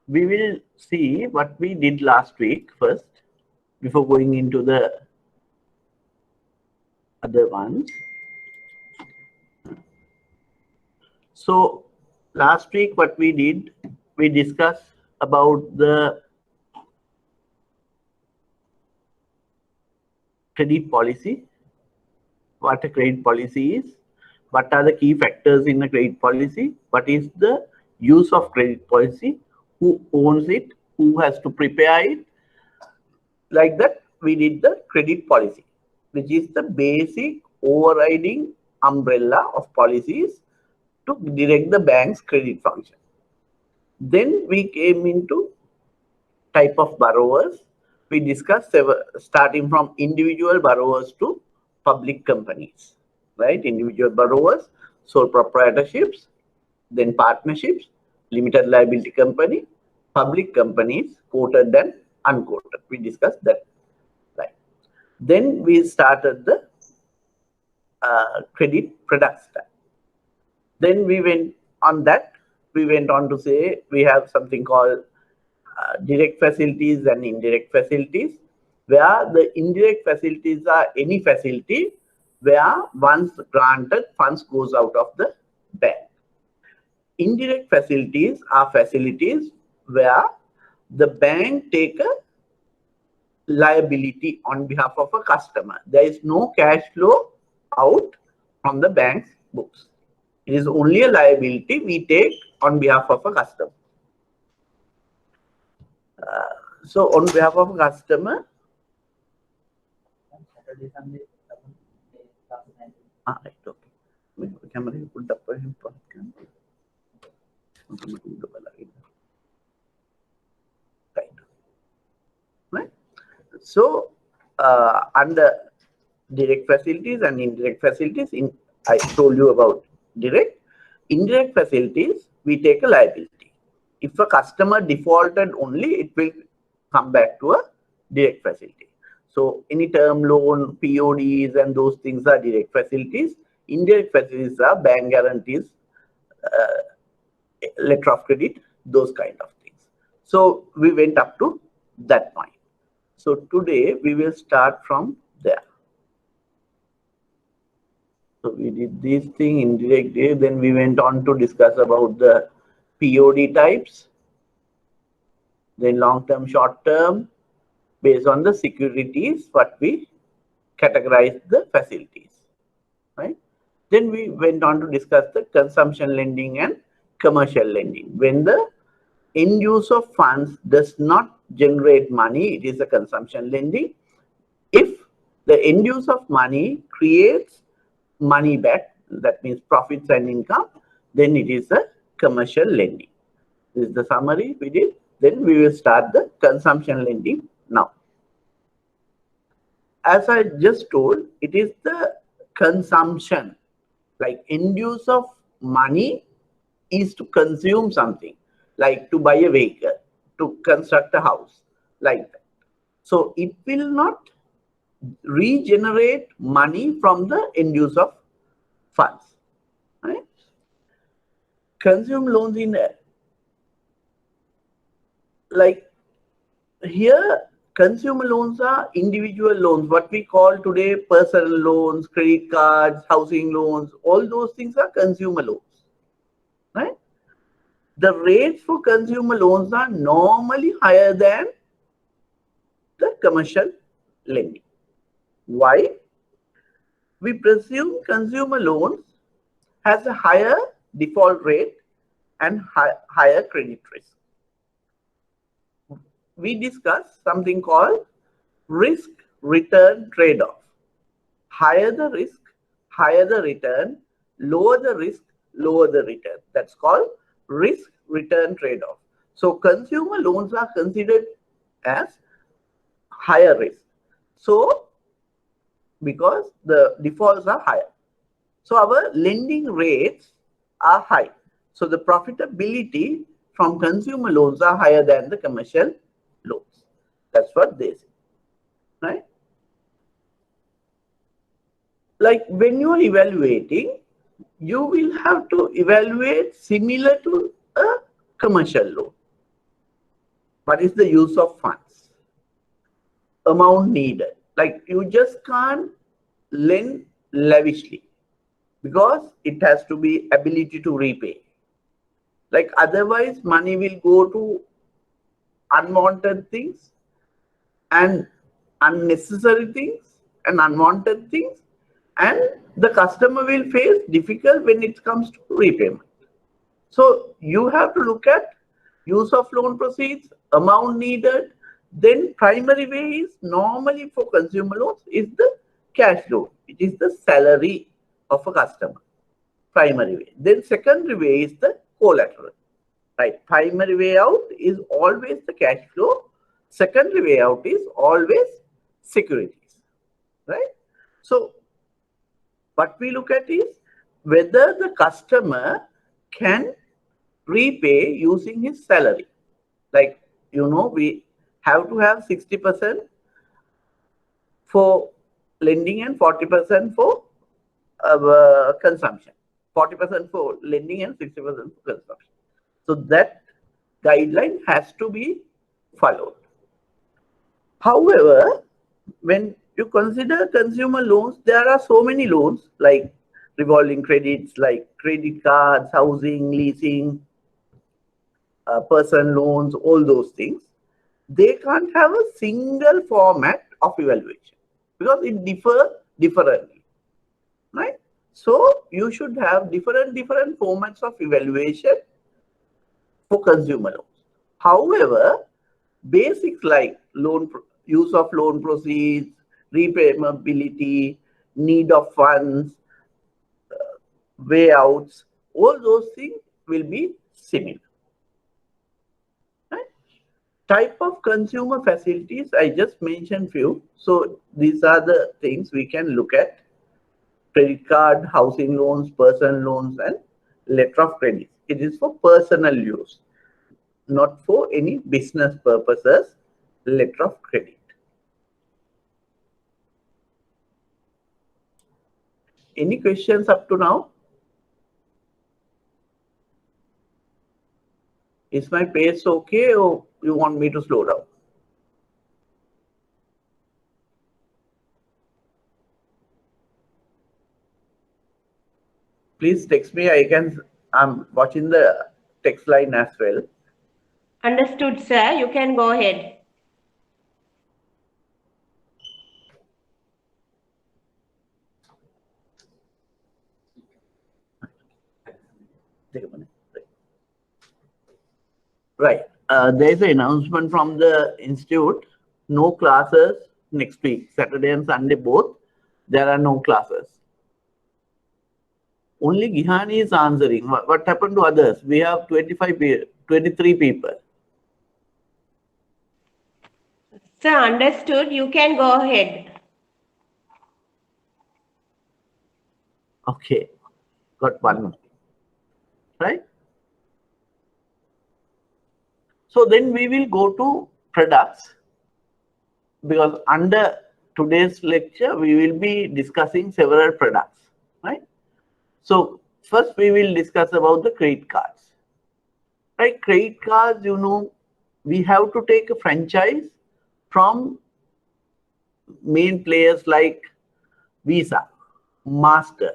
we will see what we did last week first before going into the other ones. So last week what we did, we discussed about the credit policy, what a credit policy is, what are the key factors in a credit policy, what is the use of credit policy, who owns it, who has to prepare it. Like that, we did the credit policy, which is the basic overriding umbrella of policies to direct the bank's credit function. Then we came into type of borrowers. We discussed starting from individual borrowers to public companies, right? Individual borrowers, sole proprietorships, then partnerships, limited liability company, public companies, quoted and unquoted. We discussed that, right? Then we started the credit products tab. Then we went on that. We went on to say we have something called direct facilities and indirect facilities, where the indirect facilities are any facility where once granted funds goes out of the bank. Indirect facilities are facilities where the bank take a liability on behalf of a customer. There is no cash flow out from the bank's books. It is only a liability we take on behalf of a customer. So on behalf of a customer, right, okay. Right. So under direct facilities and indirect facilities, I told you about direct. Indirect facilities, we take a liability. If a customer defaulted only, it will come back to a direct facility. So any term loan, PODs and those things are direct facilities. Indirect facilities are bank guarantees, letter of credit, those kind of things. So we went up to that point. So today we will start from there. So we did this thing, indirect, then we went on to discuss about the POD types, then long-term, short-term, based on the securities, what we categorize the facilities, right? Then we went on to discuss the consumption lending and commercial lending. When the end use of funds does not generate money, it is a consumption lending. If the end use of money creates money back, that means profits and income, then it is a commercial lending. This is the summary we did. Then we will start the consumption lending now. As I just told, it is the consumption, like end use of money is to consume something, like to buy a vehicle, to construct a house, like that. So it will not regenerate money from the end use of funds, right? Consume loans in like here, consumer loans are individual loans, what we call today personal loans, credit cards, housing loans, all those things are consumer loans, right? The rates for consumer loans are normally higher than the commercial lending. Why? We presume consumer loans has a higher default rate and higher credit risk. We discussed something called risk-return trade-off. Higher the risk, higher the return, lower the risk, lower the return. That's called risk-return trade-off. So consumer loans are considered as higher risk. So because the defaults are higher. So our lending rates are high. So the profitability from consumer loans are higher than the commercial loans. That's what they say, right? Like when you are evaluating, you will have to evaluate similar to a commercial loan. what is the use of funds, amount needed. Like you just can't lend lavishly because it has to be ability to repay. Like otherwise money will go to unwanted things and unnecessary things and unwanted things, and the customer will face difficult when it comes to repayment. So you have to look at use of loan proceeds, amount needed. Then primary way is normally for consumer loans is the cash loan. It is the salary of a customer, primary way. Then secondary way is the collateral, right? Primary way out is always the cash flow. Secondary way out is always securities, right? So what we look at is whether the customer can repay using his salary. Like, we have to have 60% for lending and 40% for consumption. 40% for lending and 60% for consumption. So that guideline has to be followed. However, when you consider consumer loans, there are so many loans like revolving credits, like credit cards, housing, leasing, personal loans, all those things. They can't have a single format of evaluation because it differs differently, right? So you should have different formats of evaluation for consumer loans. However, basics like use of loan proceeds, repayability, need of funds, way outs, all those things will be similar. Right? Type of consumer facilities, I just mentioned few. So these are the things we can look at: credit card, housing loans, personal loans, and letter of credit. It is for personal use, not for any business purposes, letter of credit. Any questions up to now? Is my pace okay, or you want me to slow down? Please text me. I'm watching the text line as well. Understood, sir. You can go ahead. Right. There is an announcement from the institute. No classes next week, Saturday and Sunday both. There are no classes. Only Gihani is answering. What happened to others? We have 23 people. Sir, understood. You can go ahead. Okay. Got one. Right? So then we will go to products, because under today's lecture, we will be discussing several products, right? So first we will discuss about the credit cards, right? Credit cards, we have to take a franchise from main players like Visa, Master,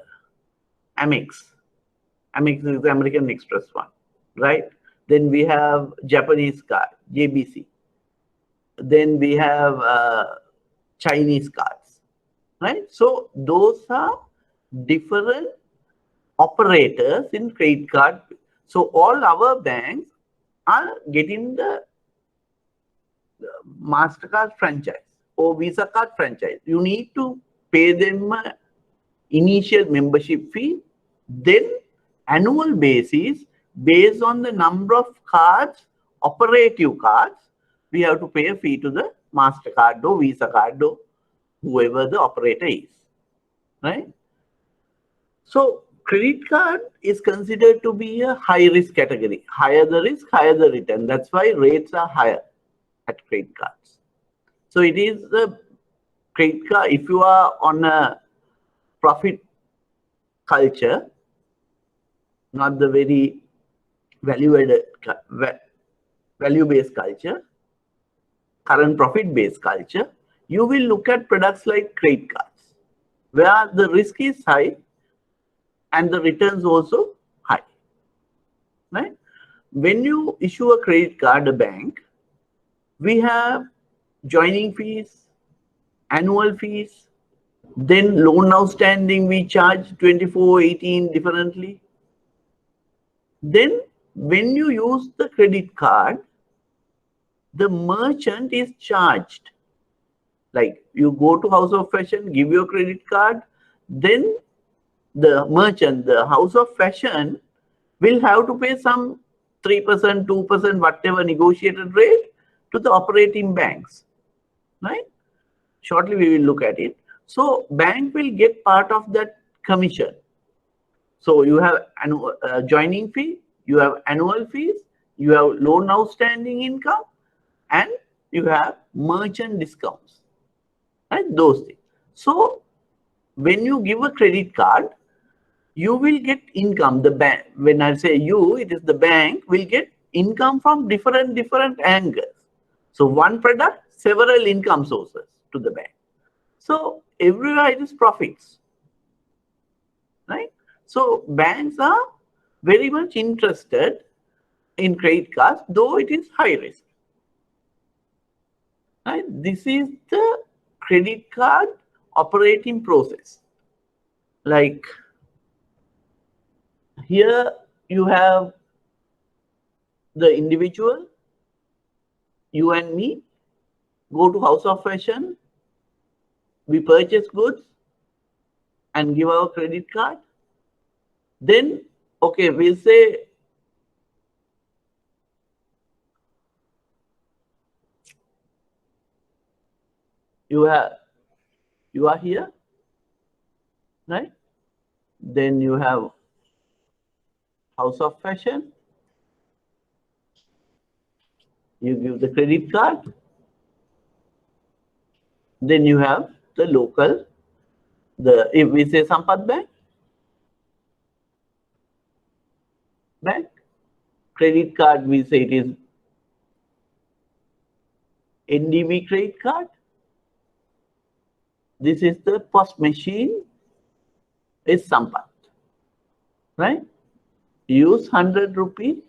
Amex. Amex is the American Express one, right? Then we have Japanese card, JBC. Then we have Chinese cards, right? So those are different operators in credit card. So all our banks are getting the MasterCard franchise or Visa card franchise. You need to pay them an initial membership fee, then annual basis, based on the number of cards, operative cards, we have to pay a fee to the MasterCard or Visa card or whoever the operator is, right? So credit card is considered to be a high risk category. Higher the risk, higher the return. That's why rates are higher at credit cards. So it is the credit card, if you are on a profit culture, not the very value-based culture, current profit-based culture, you will look at products like credit cards, where the risk is high and the returns also high, right? When you issue a credit card, a bank, we have joining fees, annual fees, then loan outstanding we charge 24, 18 differently. Then when you use the credit card, the merchant is charged. Like you go to House of Fashion, give your credit card, then the merchant, the House of Fashion will have to pay some 3%, 2%, whatever negotiated rate to the operating banks, right? Shortly we will look at it. So bank will get part of that commission. So you have annual joining fee, you have annual fees, you have loan outstanding income, and you have merchant discounts, right? Those things. So when you give a credit card, you will get income. The bank, when I say you, it is the bank will get income from different angles. So one product, several income sources to the bank. So everywhere it is profits, right? So banks are very much interested in credit cards, though it is high risk, right? This is the credit card operating process. Like here you have the individual, you and me, go to House of Fashion, we purchase goods and give our credit card. Then, okay, we'll say you are here, right? Then you have House of Fashion, you give the credit card, then you have the local, if we say Sampath Bank, credit card, we say it is NDB credit card. This is the POS machine, is Sampath, right? Use 100 rupees.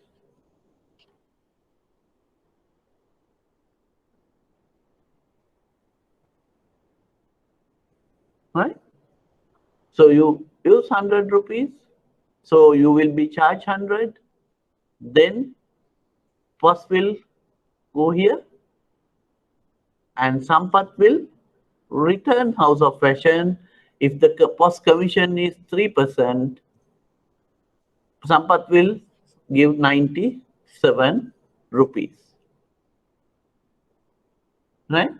Right? So you use 100 rupees. So you will be charged 100. Then POS will go here and Sampath will return House of Fashion. If the POS commission is 3%, Sampath will give 97 rupees. Right?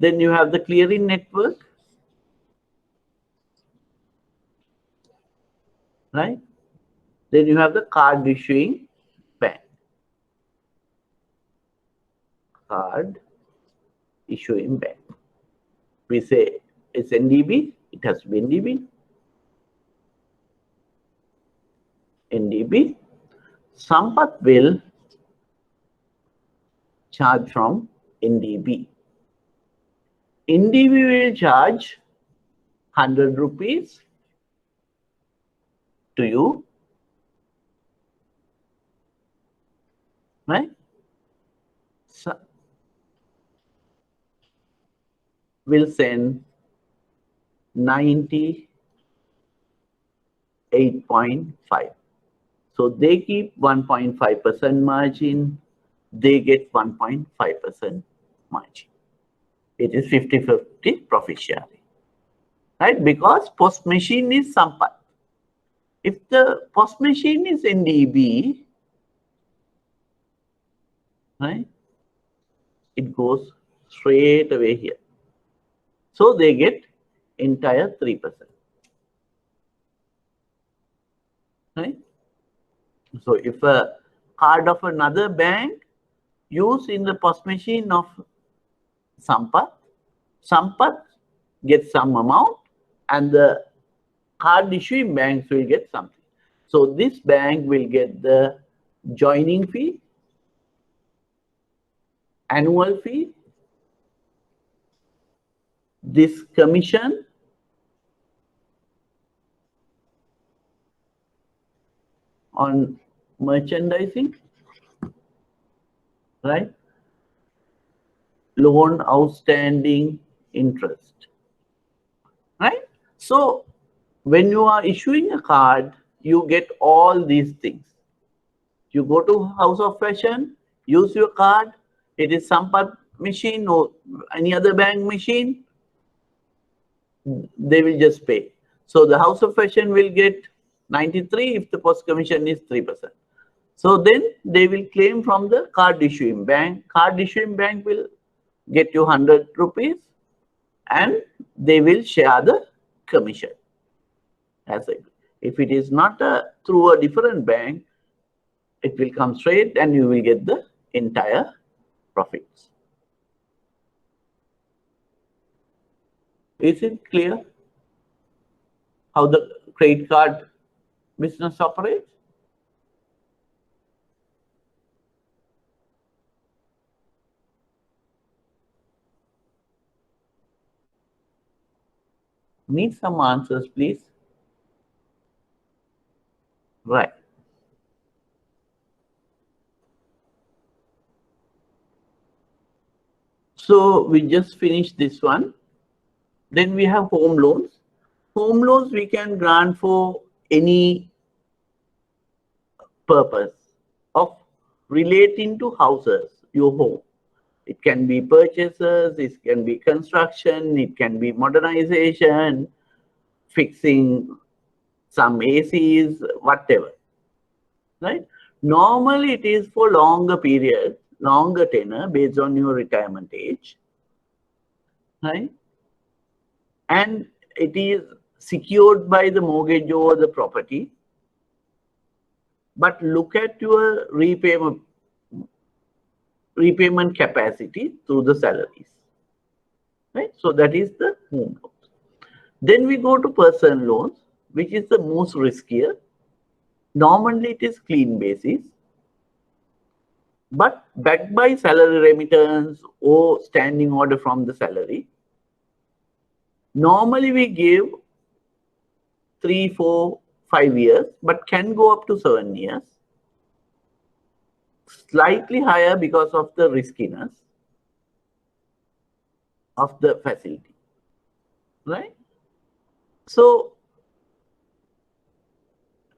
Then you have the clearing network. Right? Then you have the card issuing bank. Card issuing bank. We say it's NDB, it has to be NDB. NDB. Sampath will charge from NDB. NDB will charge 100 rupees to you, right? So we'll send 98.5. So they keep 1.5% margin, they get 1.5% margin. It is 50-50 profit sharing, right? Because POS machine is Sampath. If the POS machine is NDB, right, it goes straight away here. So they get entire 3%. Right? So if a card of another bank used in the POS machine of Sampath, Sampath gets some amount and the card issuing banks will get something. So this bank will get the joining fee, annual fee, this commission, on merchandising, right? Loan outstanding interest, right? So when you are issuing a card, you get all these things. You go to House of Fashion, use your card, it is Sampat machine or any other bank machine, they will just pay. So the House of Fashion will get 93 if the post commission is 3%. So then they will claim from the card issuing bank. Card issuing bank will get you 100 rupees and they will share the commission. If it is not through a different bank, it will come straight and you will get the entire profits. Is it clear how the credit card business operates? Need some answers, please. Right. So we just finished this one. Then we have home loans. Home loans we can grant for any purpose of relating to houses, your home. It can be purchases, it can be construction, it can be modernization, fixing some ACs, whatever, right? Normally it is for longer period, longer tenure based on your retirement age, right? And it is secured by the mortgage over the property. But look at your repayment capacity through the salaries, right? So that is the home loans. Then we go to personal loans, which is the most riskier. Normally it is clean basis, but backed by salary remittance or standing order from the salary. Normally we give 3, 4, 5 years, but can go up to 7 years. Slightly higher because of the riskiness of the facility, right? So,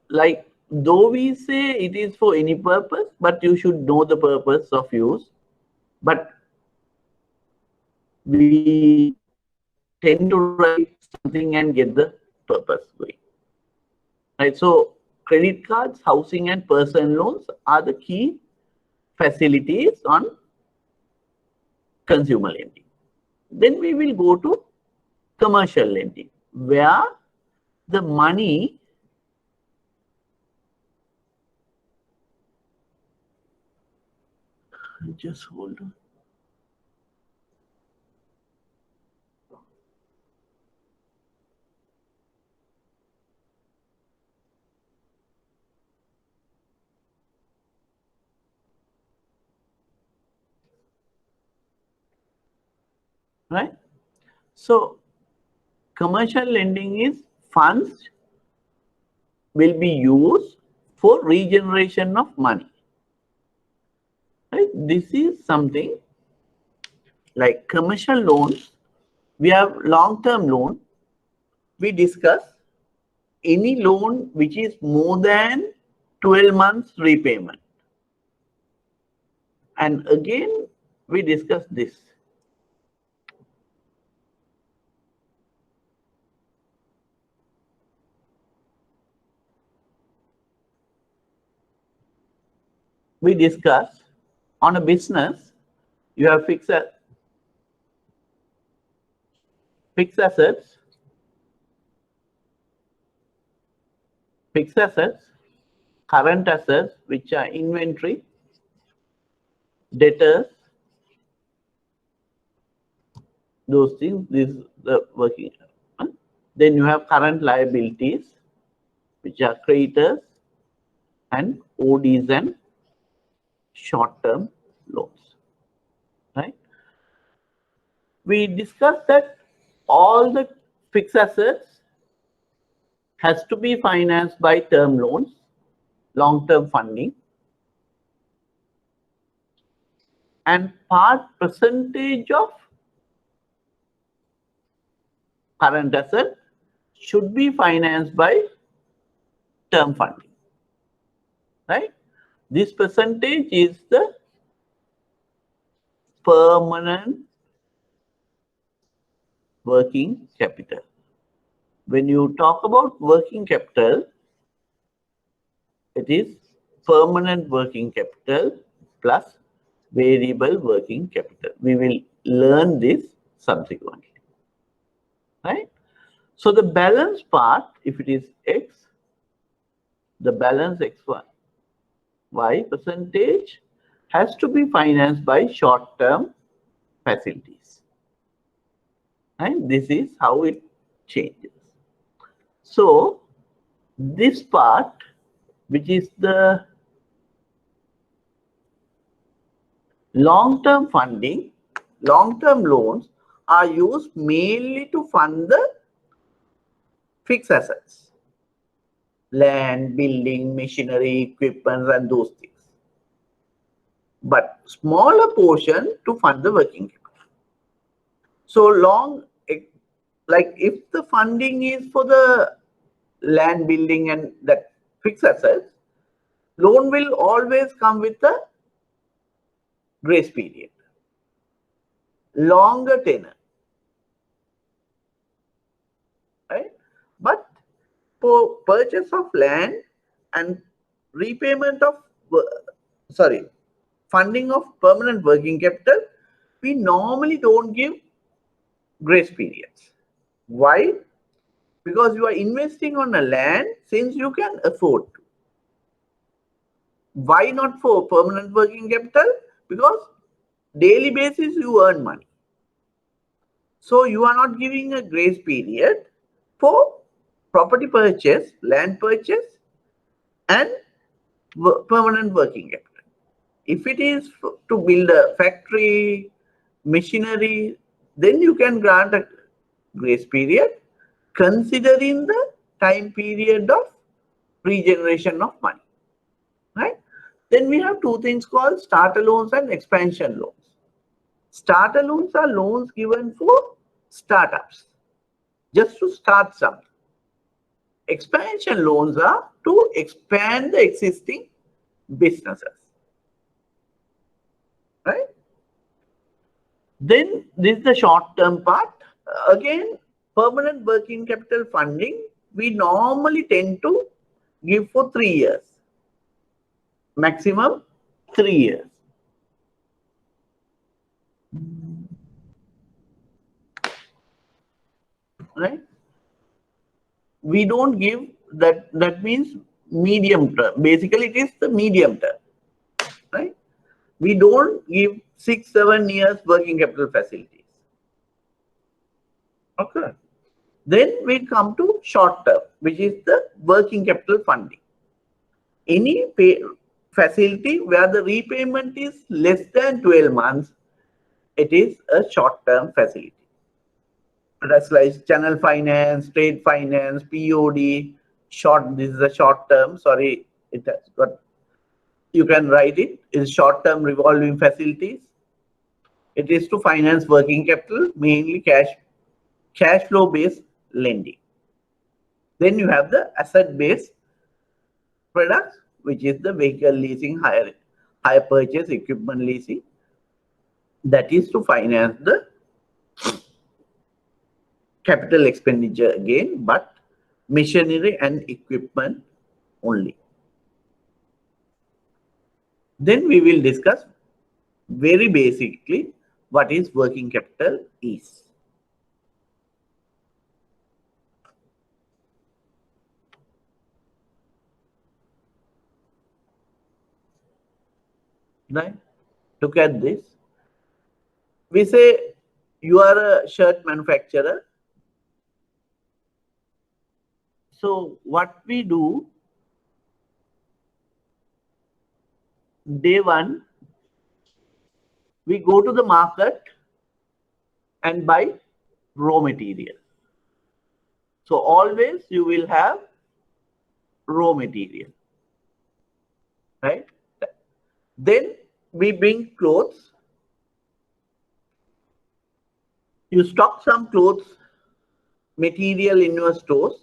like, though we say it is for any purpose, but you should know the purpose of use. But we tend to write something and get the purpose going, right? So credit cards, housing and personal loans are the key facilities on consumer lending. Then we will go to commercial lending, where the money just hold on. Right? So commercial lending is funds will be used for regeneration of money. Right? This is something like commercial loans. We have long-term loan. We discuss any loan which is more than 12 months repayment. And again, we discuss this. We discuss on a business, you have fixed assets, current assets, which are inventory, debtors, those things, this is the working. Then you have current liabilities, which are creditors and ODs and short-term loans. we discussed that all the fixed assets has to be financed by term loans, long-term funding, and part percentage of current asset should be financed by term funding, right? This percentage is the permanent working capital. When you talk about working capital, it is permanent working capital plus variable working capital. We will learn this subsequently, right? So the balance part, if it is X, the balance X1, Y percentage has to be financed by short-term facilities. And this is how it changes. So this part, which is the long-term funding, long-term loans are used mainly to fund the fixed assets, land, building, machinery, equipment, and those things. But smaller portion to fund the working capital. So long, like if the funding is for the land, building, and that fixed assets, loan will always come with a grace period, longer tenor, right? But for purchase of land and repayment of, funding of permanent working capital, we normally don't give grace periods. Why? Because you are investing on a land since you can afford to. Why not for permanent working capital? Because daily basis you earn money. So you are not giving a grace period for property purchase, land purchase, and permanent working capital. If it is to build a factory, machinery, then you can grant a grace period considering the time period of regeneration of money, right? Then we have two things called starter loans and expansion loans. Starter loans are loans given for startups, just to start something. Expansion loans are to expand the existing businesses, right? Then this is the short-term part. Again, permanent working capital funding, we normally tend to give for 3 years, maximum 3 years. Right? We don't give that, that means medium term. Basically, it is the medium term, right? We don't give 6-7 years working capital facilities. Okay. Then we come to short term, which is the working capital funding. Any facility where the repayment is less than 12 months, it is a short term facility. That's like channel finance, trade finance, POD, short. This is a short term. Sorry, it has got. You can write it. Is short term revolving facilities. It is to finance working capital, mainly cash flow based lending. Then you have the asset based products, which is the vehicle leasing, hire purchase, equipment leasing. That is to finance the capital expenditure again, but machinery and equipment only. Then we will discuss very basically what is working capital is. Right? Look at this. We say you are a shirt manufacturer. So what we do, day one, we go to the market and by raw material. So always you will have raw material, right? Then we bring clothes. You stock some clothes material in your stores.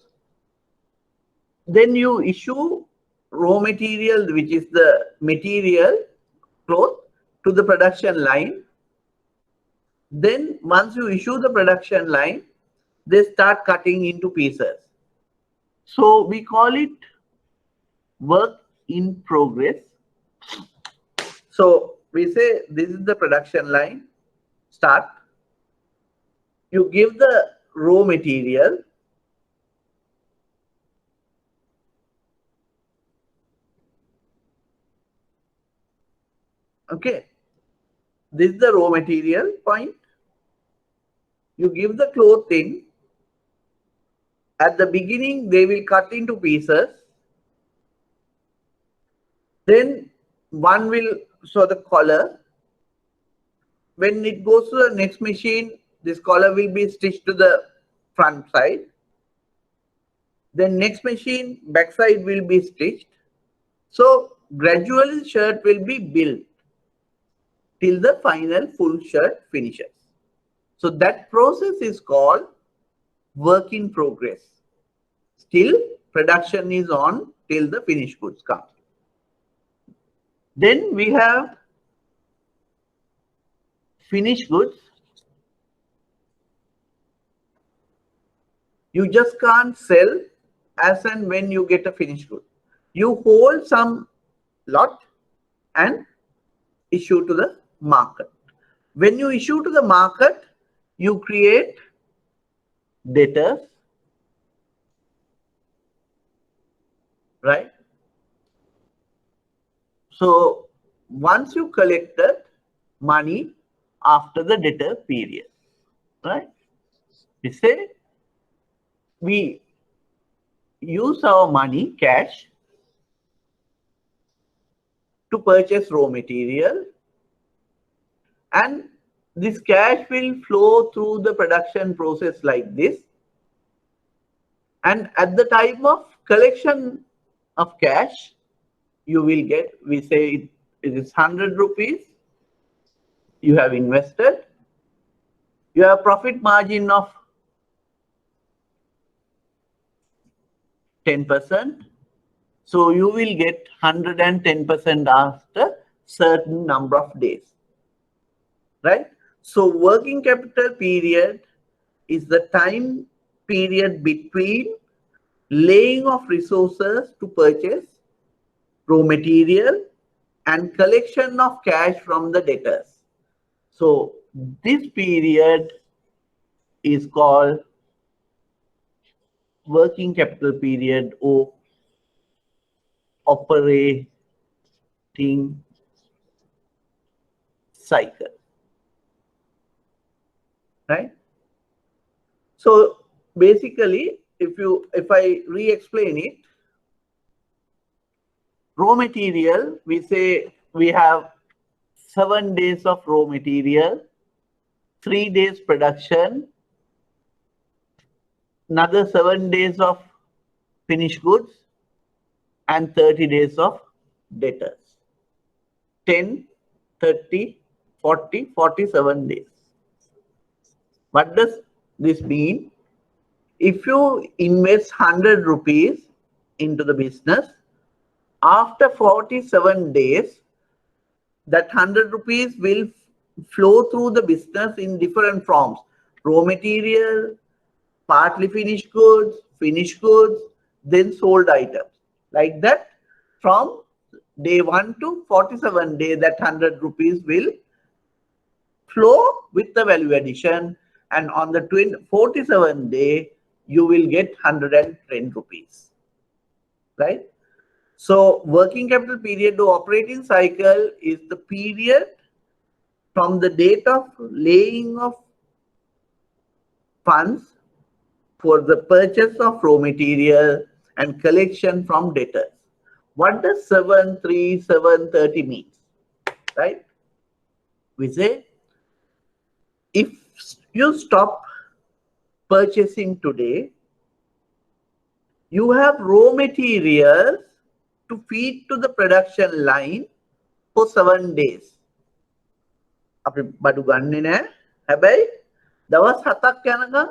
Then you issue raw material, which is the material cloth, to the production line. Then once you issue the production line, they start cutting into pieces. So we call it work in progress. So we say this is the production line, start. You give the raw material. Okay, this is the raw material point. You give the cloth in. At the beginning, they will cut into pieces. Then one will sew the collar. When it goes to the next machine, this collar will be stitched to the front side. Then next machine, back side will be stitched. So gradually shirt will be built till the final full shirt finishes. So that process is called work in progress. Still production is on till the finished goods come. Then we have finished goods. You just can't sell as and when you get a finished good. You hold some lot and issue to the market. When you issue to the market, you create debtors, right? So once you collected money after the debtor period, right? We say we use our money, cash, to purchase raw material, and this cash will flow through the production process like this. And at the time of collection of cash, you will get, we say it is 100 rupees. You have invested. You have profit margin of 10%. So you will get 110% after certain number of days, right? So working capital period is the time period between laying of resources to purchase raw material and collection of cash from the debtors. So this period is called working capital period or operating cycle, right? So basically, if I re-explain it, raw material, we say we have 7 days of raw material, 3 days production, another 7 days of finished goods, and 30 days of debtors. 10, 30, 40, 47 days. What does this mean? If you invest 100 rupees into the business, after 47 days, that 100 rupees will flow through the business in different forms. Raw material, partly finished goods, then sold items. Like that, from day 1 to 47 days, that 100 rupees will flow with the value addition. And on the 47th day, you will get 110 rupees, right? So working capital period or operating cycle is the period from the date of laying of funds for the purchase of raw material and collection from debtors. What does 73730 means, right? We say if you stop purchasing today, you have raw materials to feed to the production line for 7 days. අපි බඩු ගන්නෙ නෑ. හැබැයි දවස් 7ක් යනකම්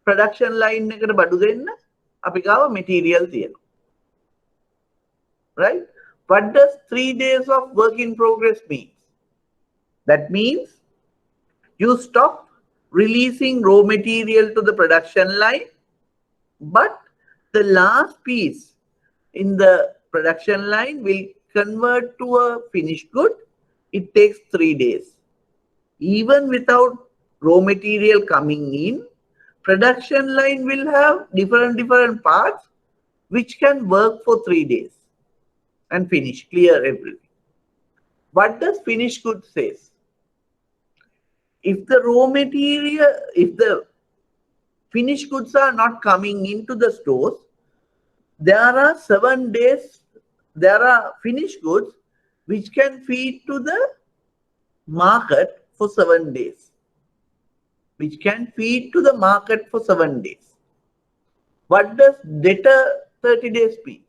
production line එකට බඩු දෙන්න අපි ගාව material තියෙනවා. Right? What does 3 days of work in progress mean? That means you stop releasing raw material to the production line, but the last piece in the production line will convert to a finished good. It takes 3 days. Even without raw material coming in, production line will have different parts which can work for 3 days and finish, clear everything. What does finished good says? If the raw material, if the finished goods are not coming into the stores, there are 7 days, there are finished goods which can feed to the market for 7 days. Which can feed to the market for 7 days. What does debtor 30 days mean?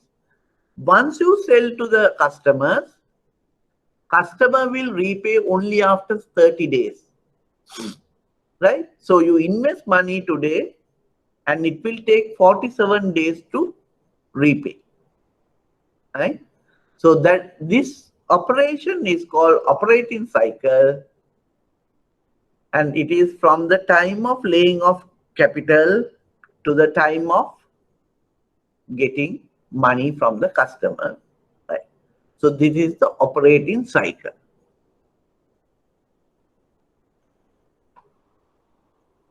Once you sell to the customers, customer will repay only after 30 days. Right? So you invest money today and it will take 47 days to repay. Right? So that this operation is called operating cycle, and it is from the time of laying of capital to the time of getting money from the customer. Right? So this is the operating cycle.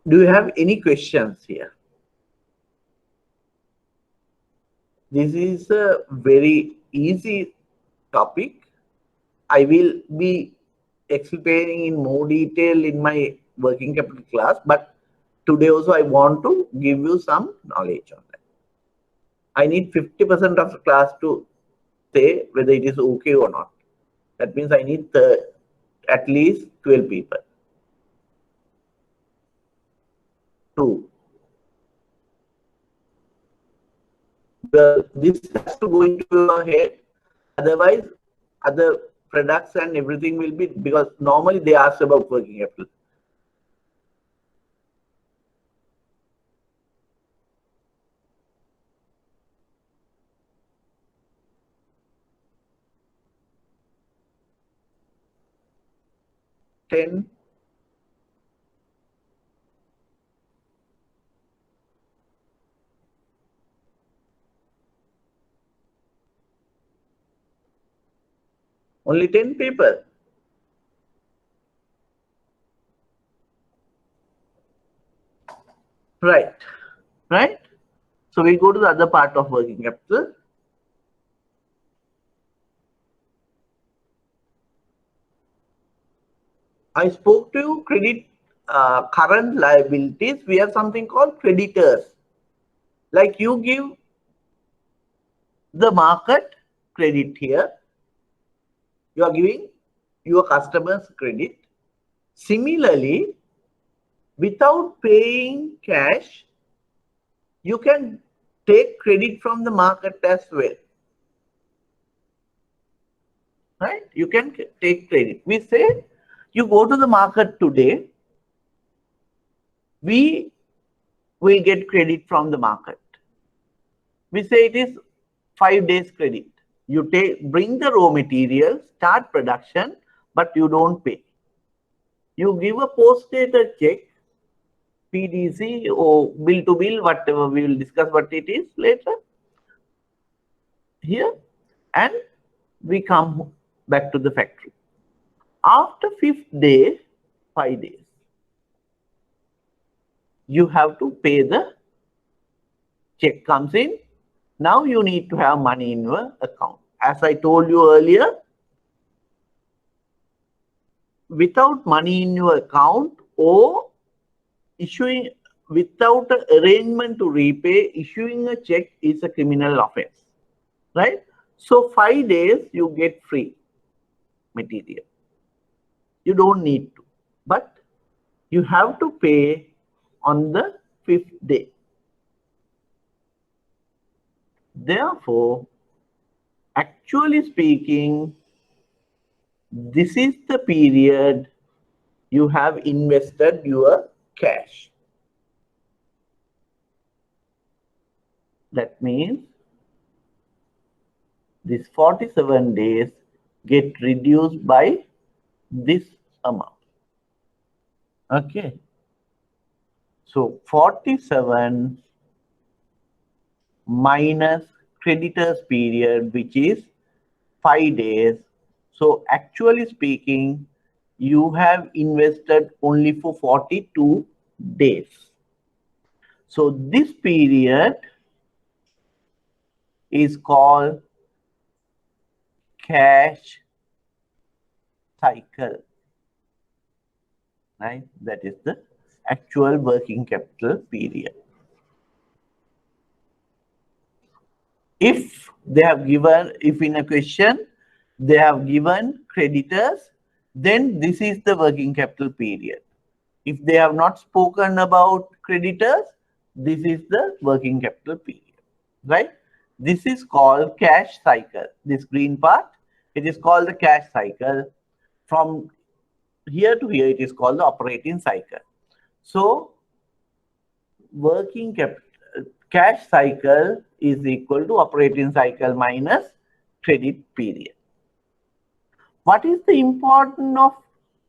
Do you have any questions here? This is a very easy topic. I will be explaining in more detail in my working capital class, but today also I want to give you some knowledge on that. I need 50% of the class to say whether it is okay or not. That means I need at least 12 people. 2. Well, this has to go into your head. Otherwise, other products and everything will be, because normally they ask about working capital. Only 10 people. Right. Right. So we go to the other part of working capital. I spoke to you credit current liabilities. We have something called creditors. Like you give the market credit here. You are giving your customers credit. Similarly, without paying cash, you can take credit from the market as well. Right? You can take credit. We say you go to the market today, we will get credit from the market. We say it is 5 days credit. You bring the raw material, start production, but you don't pay. You give a post-dated check, PDC or bill to bill, whatever, we will discuss what it is later here, and we come back to the factory. After 5th day, 5 days, you have to pay the check comes in. Now you need to have money in your account. As I told you earlier, without money in your account or issuing without an arrangement to repay, issuing a check is a criminal offense, right? So 5 days you get free material. You don't need to. But you have to pay on the 5th day. Therefore, actually speaking, this is the period you have invested your cash. That means this 47 days get reduced by this amount. Okay. So 47 minus creditors period, which is 5 days. So actually speaking, you have invested only for 42 days. So this period is called cash cycle, right? That is the actual working capital period. If they have given, if in a question they have given creditors, then this is the working capital period. If they have not spoken about creditors, this is the working capital period, right? This is called cash cycle. This green part, it is called the cash cycle. From here to here, it is called the operating cycle. So working capital cash cycle is equal to operating cycle minus credit period. What is the importance of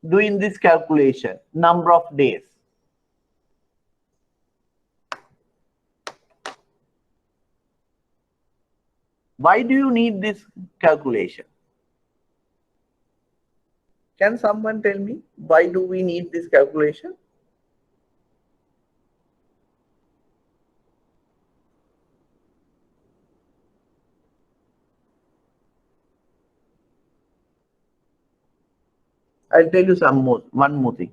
doing this calculation? Number of days. Why do you need this calculation? Can someone tell me why do we need this calculation? I'll tell you one more thing.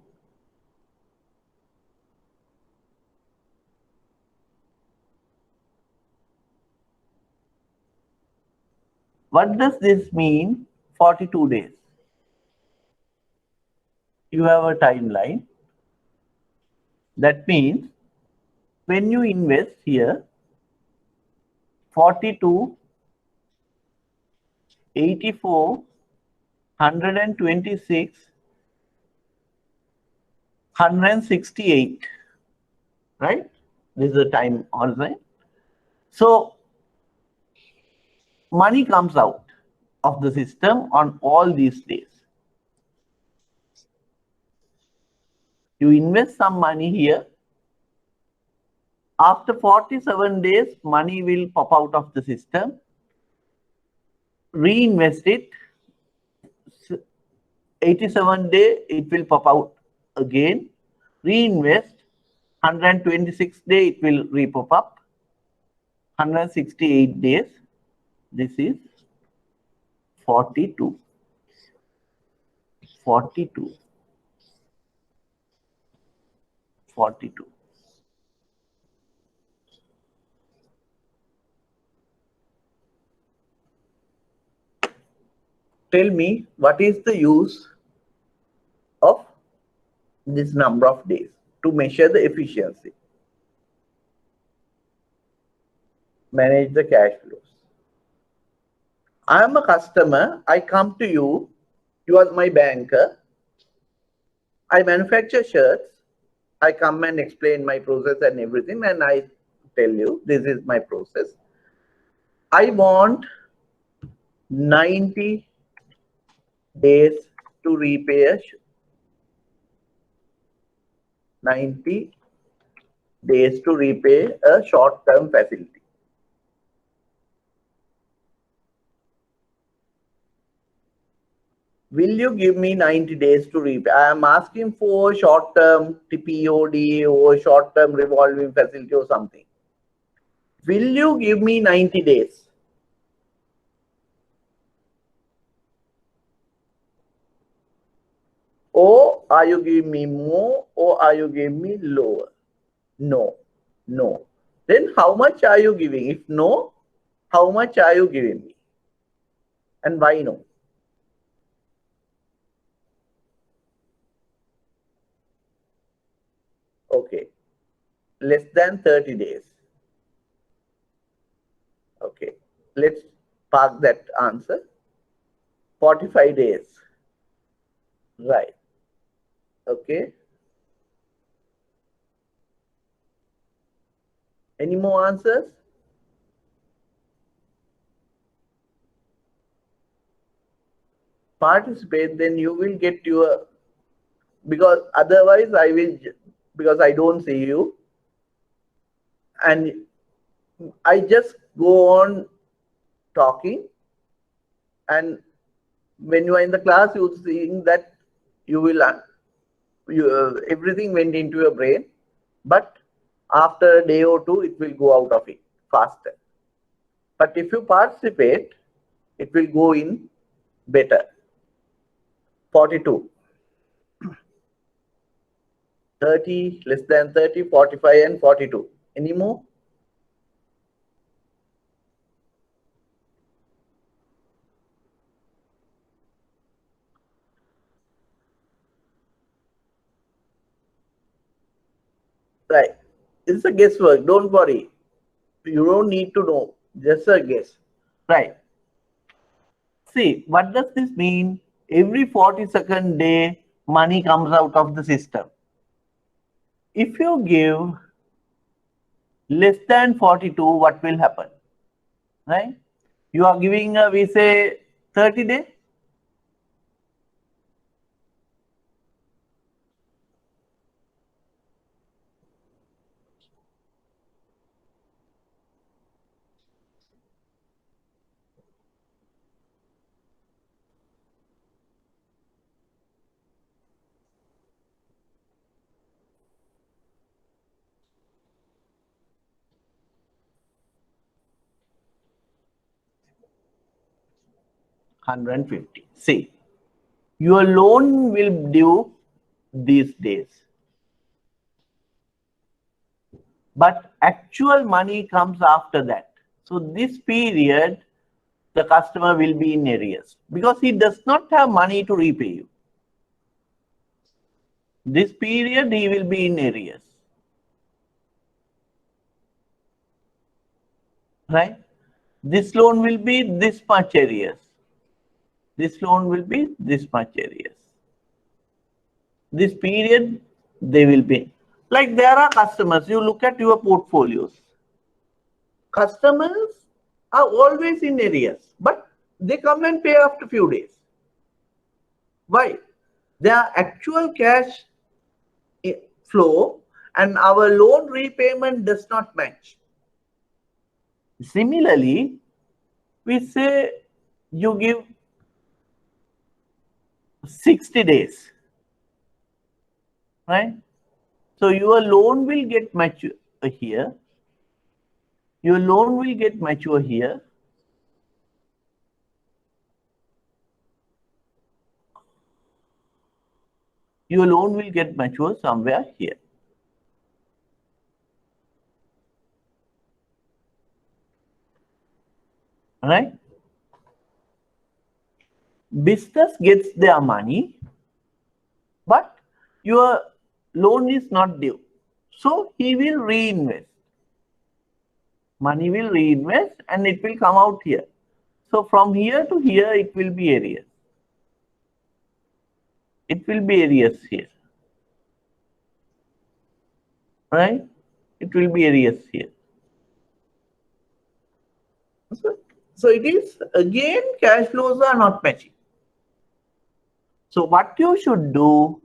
What does this mean? 42 days. You have a timeline. That means when you invest here, 42, 84, 126, 168, right? This is the time online. So money comes out of the system on all these days. You invest some money here. After 47 days, money will pop out of the system. Reinvest it. 87 day, it will pop out again. Reinvest. 126 day, it will re-pop up. 168 days, this is 42. 42. 42. Tell me, what is the use of this number of days to measure the efficiency? Manage the cash flows. I am a customer. I come to you. You are my banker. I manufacture shirts. I come and explain my process and everything, and I tell you this is my process. I want 90 days to repay a 90 days to repay a short-term facility. Will you give me 90 days to repay? I am asking for short-term TPOD or short-term revolving facility or something. Will you give me 90 days? Or are you giving me more, or are you giving me lower? No, no. Then how much are you giving? If no, how much are you giving me? And why no? less than 30 days. Okay, let's park that answer. 45 days. Right. Okay. Any more answers? Participate, then you will get your, because otherwise I will, because I don't see you and I just go on talking, and when you are in the class you're seeing that you will everything went into your brain, but after a day or two it will go out of it faster. But if you participate, it will go in better. 42. 30, less than 30, 45 and 42. Any more? Right. It's a guesswork. Don't worry. You don't need to know. Just a guess. Right. See, what does this mean? Every 42nd day, money comes out of the system. If you give less than 42, what will happen? Right? You are giving, we say, 30 days. $150. See, your loan will due these days, but actual money comes after that. So this period, the customer will be in arrears because he does not have money to repay you. This period he will be in arrears. Right? This loan will be this much arrears. This loan will be this much arrears. This period they will be. Like there are customers, you look at your portfolios. Customers are always in arrears, but they come and pay after few days. Why? Their actual cash flow and our loan repayment does not match. Similarly, we say you give 60 days, right? So your loan will get mature here. Your loan will get mature here. Your loan will get mature somewhere here. Right? Business gets their money, but your loan is not due. So he will reinvest. Money will reinvest and it will come out here. So from here to here, it will be arrears. It will be arrears here. Right? It will be arrears here. So it is, again, cash flows are not matching. So what you should do,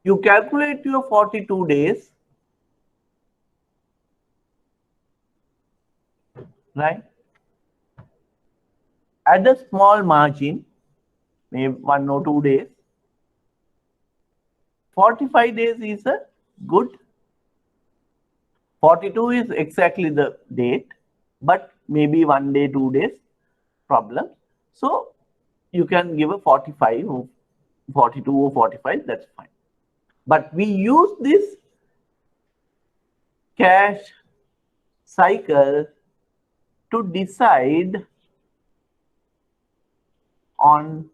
you calculate your 42 days, right? Add a small margin, maybe 1 or 2 days. 45 days is a good. 42 is exactly the date, but maybe 1 day, 2 days problem. So you can give a 45 or 42 or 45, that's fine. But we use this cash cycle to decide on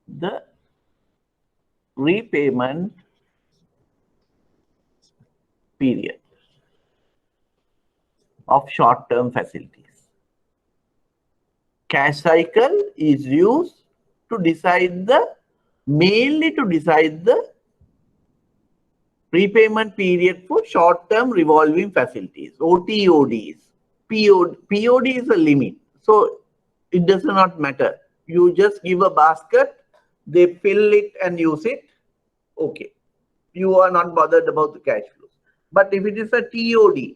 the repayment period. of short-term facilities. Cash cycle is used to decide mainly to decide the prepayment period for short-term revolving facilities, OTODs. POD is a limit, so it does not matter. You just give a basket, they fill it and use it. Okay, you are not bothered about the cash flows. But if it is a TOD,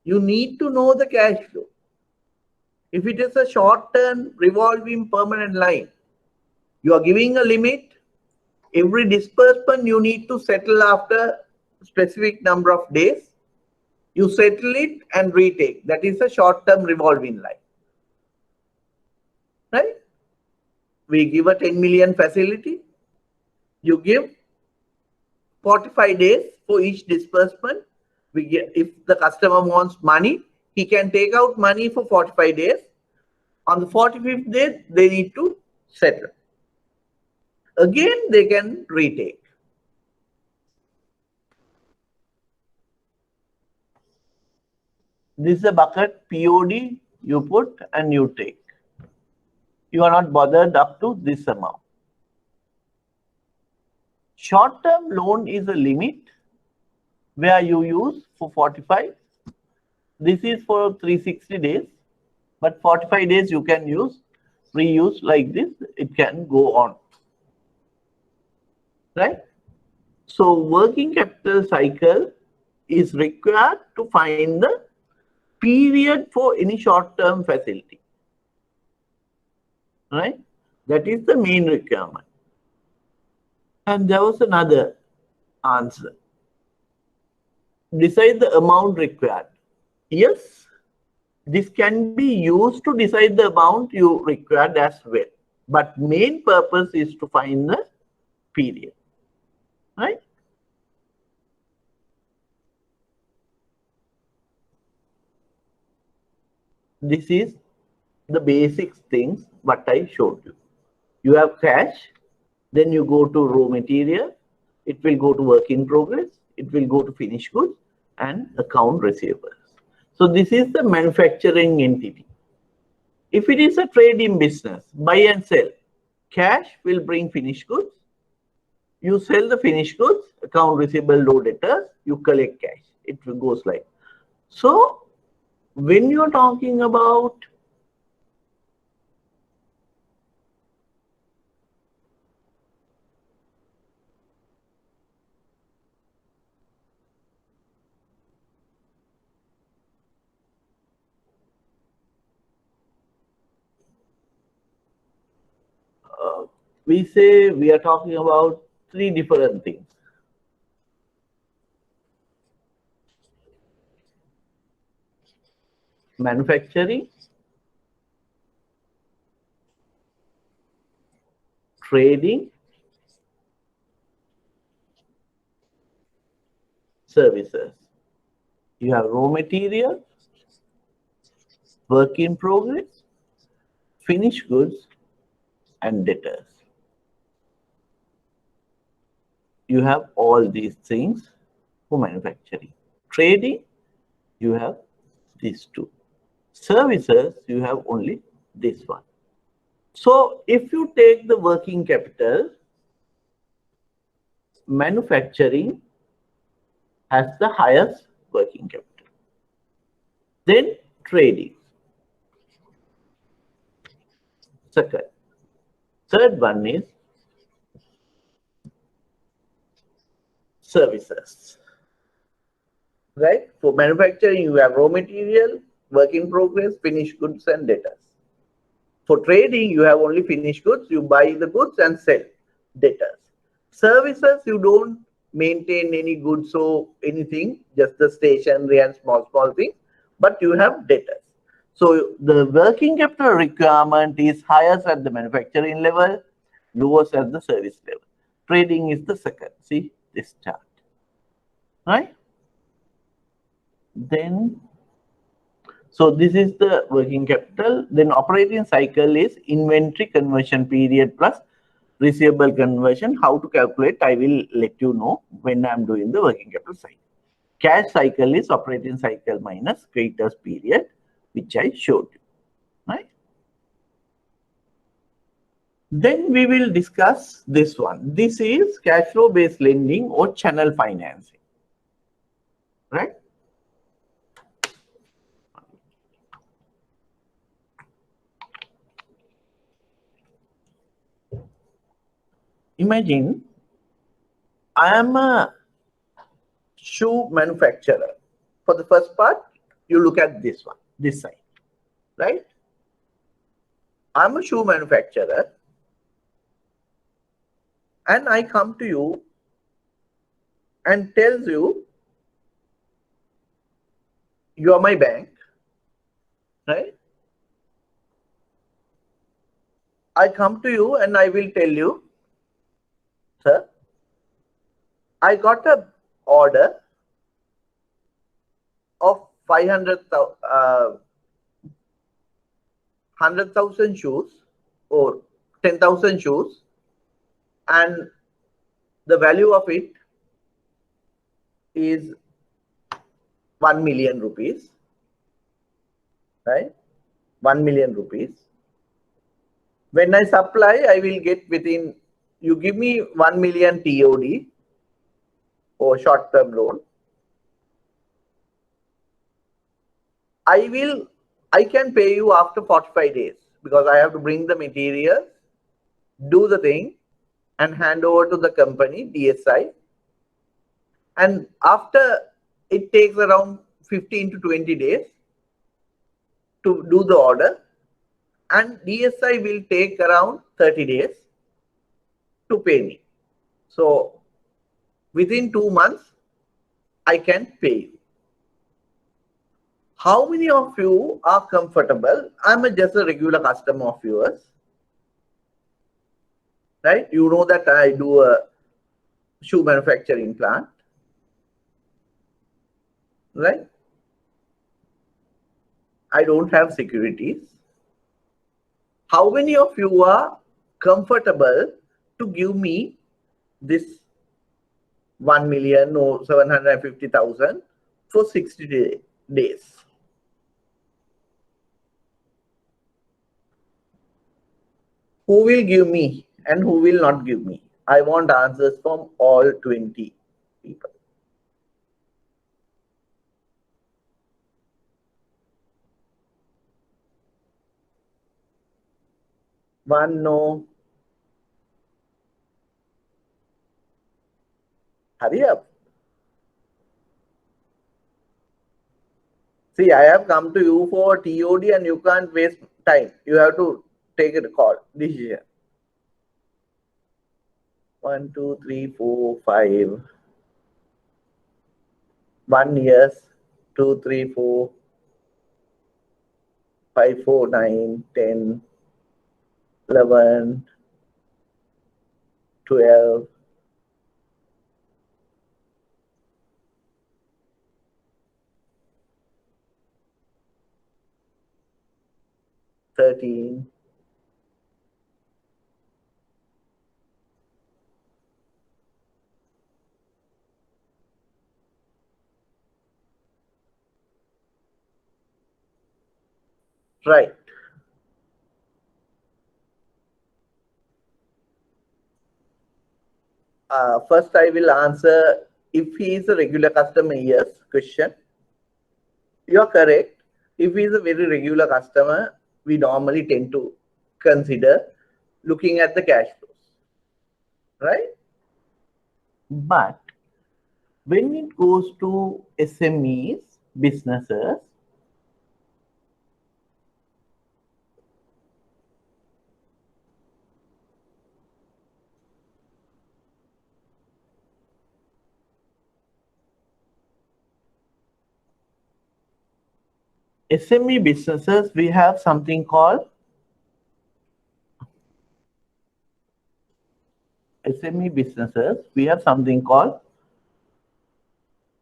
you need to know the cash flow. If it is a short-term revolving permanent line, you are giving a limit. Every disbursement you need to settle after a specific number of days. You settle it and retake. That is a short-term revolving line. Right? We give a 10 million facility. You give 45 days for each disbursement. If the customer wants money, he can take out money for 45 days. On the 45th day, they need to settle. Again, they can retake. This is a bucket POD, you put and you take. You are not bothered up to this amount. Short-term loan is a limit where you use for 45. This is for 360 days, but 45 days you can use, reuse like this, it can go on. Right? So working capital cycle is required to find the period for any short-term facility. Right? That is the main requirement. And there was another answer. Decide the amount required. Yes, this can be used to decide the amount you required as well. But main purpose is to find the period. Right? This is the basic things what I showed you. You have cash, then you go to raw material, it will go to work in progress, it will go to finished goods and account receivables. So this is the manufacturing entity. If it is a trading business, buy and sell, cash will bring finished goods. You sell the finished goods, account receivable, low debtors, you collect cash. It goes like. So when you're talking about we say we are talking about three different things. Manufacturing, trading, services. You have raw material, work in progress, finished goods, and debtors. You have all these things for manufacturing. Trading, you have these two. Services, you have only this one. So if you take the working capital, manufacturing has the highest working capital. Then trading. Second. Third one is services. Right? For manufacturing, you have raw material, work in progress, finished goods, and debtors. For trading, you have only finished goods. You buy the goods and sell debtors. Services, you don't maintain any goods or anything, just the stationery and small things, but you have debtors. So the working capital requirement is highest at the manufacturing level, lowest at the service level. Trading is the second. See this chart. Right? Then, so this is the working capital. Then operating cycle is inventory conversion period plus receivable conversion. How to calculate, I will let you know when I'm doing the working capital cycle. Cash cycle is operating cycle minus creditors period, which I showed you, right? Then we will discuss this one. This is cash flow based lending or channel financing, right? Imagine I am a shoe manufacturer. For the first part, you look at this one, this side, right? I'm a shoe manufacturer and I come to you and tells you, you are my bank, right? I come to you and I will tell you, sir, I got a order of 100,000 shoes or 10,000 shoes, and the value of it is 1 million rupees, right? 1 million rupees. When I supply, I will get within, you give me 1 million TOD or short-term loan. I can pay you after 45 days because I have to bring the material, do the thing, and hand over to the company, DSI. And after, it takes around 15 to 20 days to do the order. And DSI will take around 30 days to pay me. So within 2 months, I can pay you. How many of you are comfortable? I'm just a regular customer of yours, right? You know that I do a shoe manufacturing plant, right? I don't have securities. How many of you are comfortable to give me this 1 million or 750,000 for 60 days? Who will give me and who will not give me? I want answers from all 20 people. One no. Hurry up. See, I have come to you for TOD and you can't waste time. You have to take a call, decision. 1, 2, 3, 4, 5. 1 years, 2, 3, 4, 5, 4, 9, 10, 11, 12, 13. Right. First, I will answer if he is a regular customer, yes, question. You are correct. If he is a very regular customer, we normally tend to consider looking at the cash flows, right? But when it goes to SMEs, businesses, SME businesses, we have something called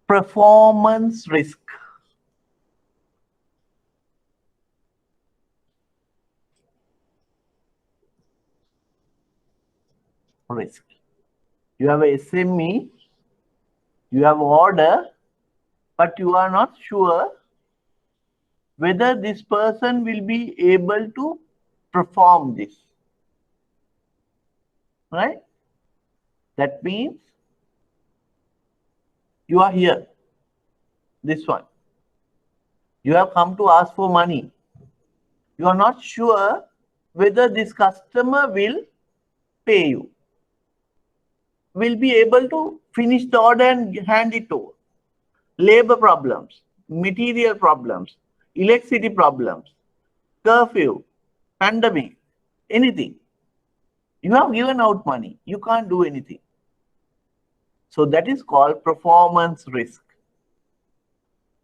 performance risk. You have a SME, you have order, but you are not sure whether this person will be able to perform this, right? That means you are here, this one. You have come to ask for money. You are not sure whether this customer will pay you, will be able to finish the order and hand it over. Labor problems, material problems, electricity problems, curfew, pandemic, anything. You have given out money. You can't do anything. So that is called performance risk,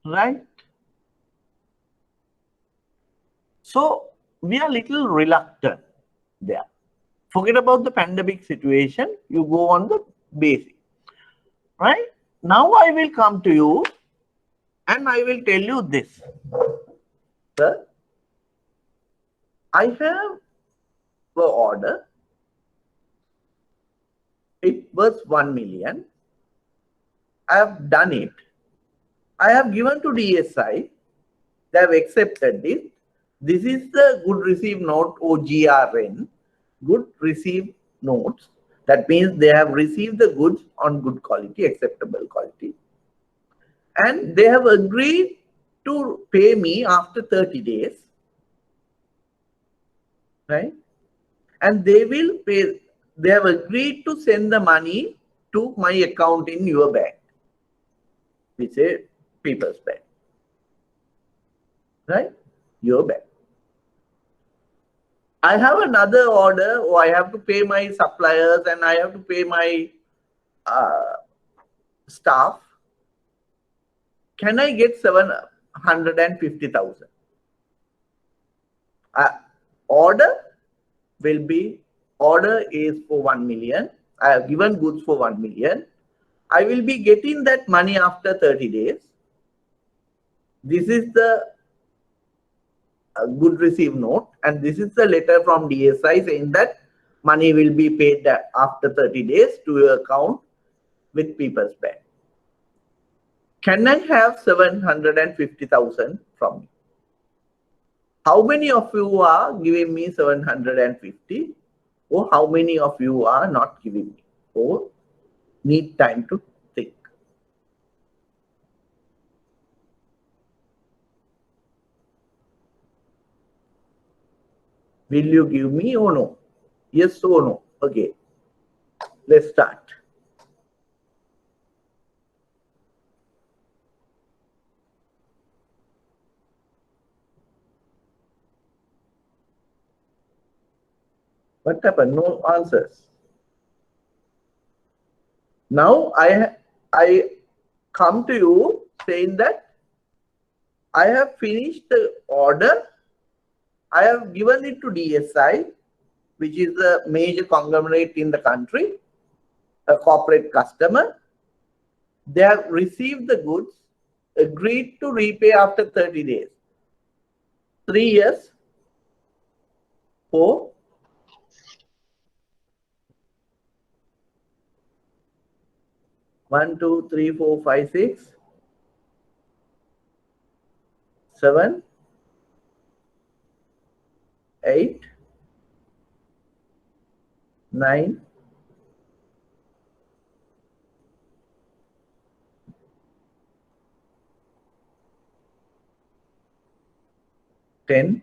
right? So we are little reluctant there. Forget about the pandemic situation. You go on the basic, right? Now I will come to you and I will tell you this. Sir, I have the order. It was 1 million. I have done it. I have given to DSI. They have accepted it. This is the good received note or GRN. Good received notes. That means they have received the goods on good quality, acceptable quality. And they have agreed to pay me after 30 days. Right? And they will pay, they have agreed to send the money to my account in your bank, which is People's Bank. Right? Your bank. I have another order, or I have to pay my suppliers and I have to pay my staff. Can I get 750,000? Order will be, order is for 1 million. I have given goods for 1 million. I will be getting that money after 30 days. This is the good received note, and this is the letter from DSI saying that money will be paid after 30 days to your account with People's Bank. Can I have 750,000 from you? How many of you are giving me 750, or how many of you are not giving me, or need time to think? Will you give me or no? Yes or no? Okay. Let's start. What happened? No answers. Now I come to you saying that I have finished the order. I have given it to DSI, which is a major conglomerate in the country, a corporate customer. They have received the goods, agreed to repay after 30 days. 3 years for 1, 2, 3, 4, 5, 6, 7, 8, 9, 10,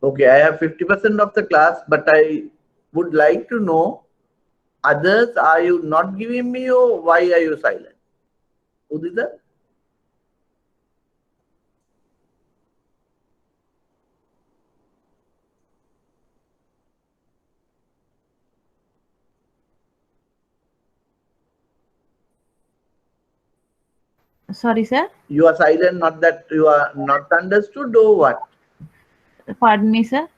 Okay, I have 50% of the class, but I would like to know, others, are you not giving me, or why are you silent? Udita? Sorry, sir. You are silent, not that you are not understood, or what? Pardon me, sir.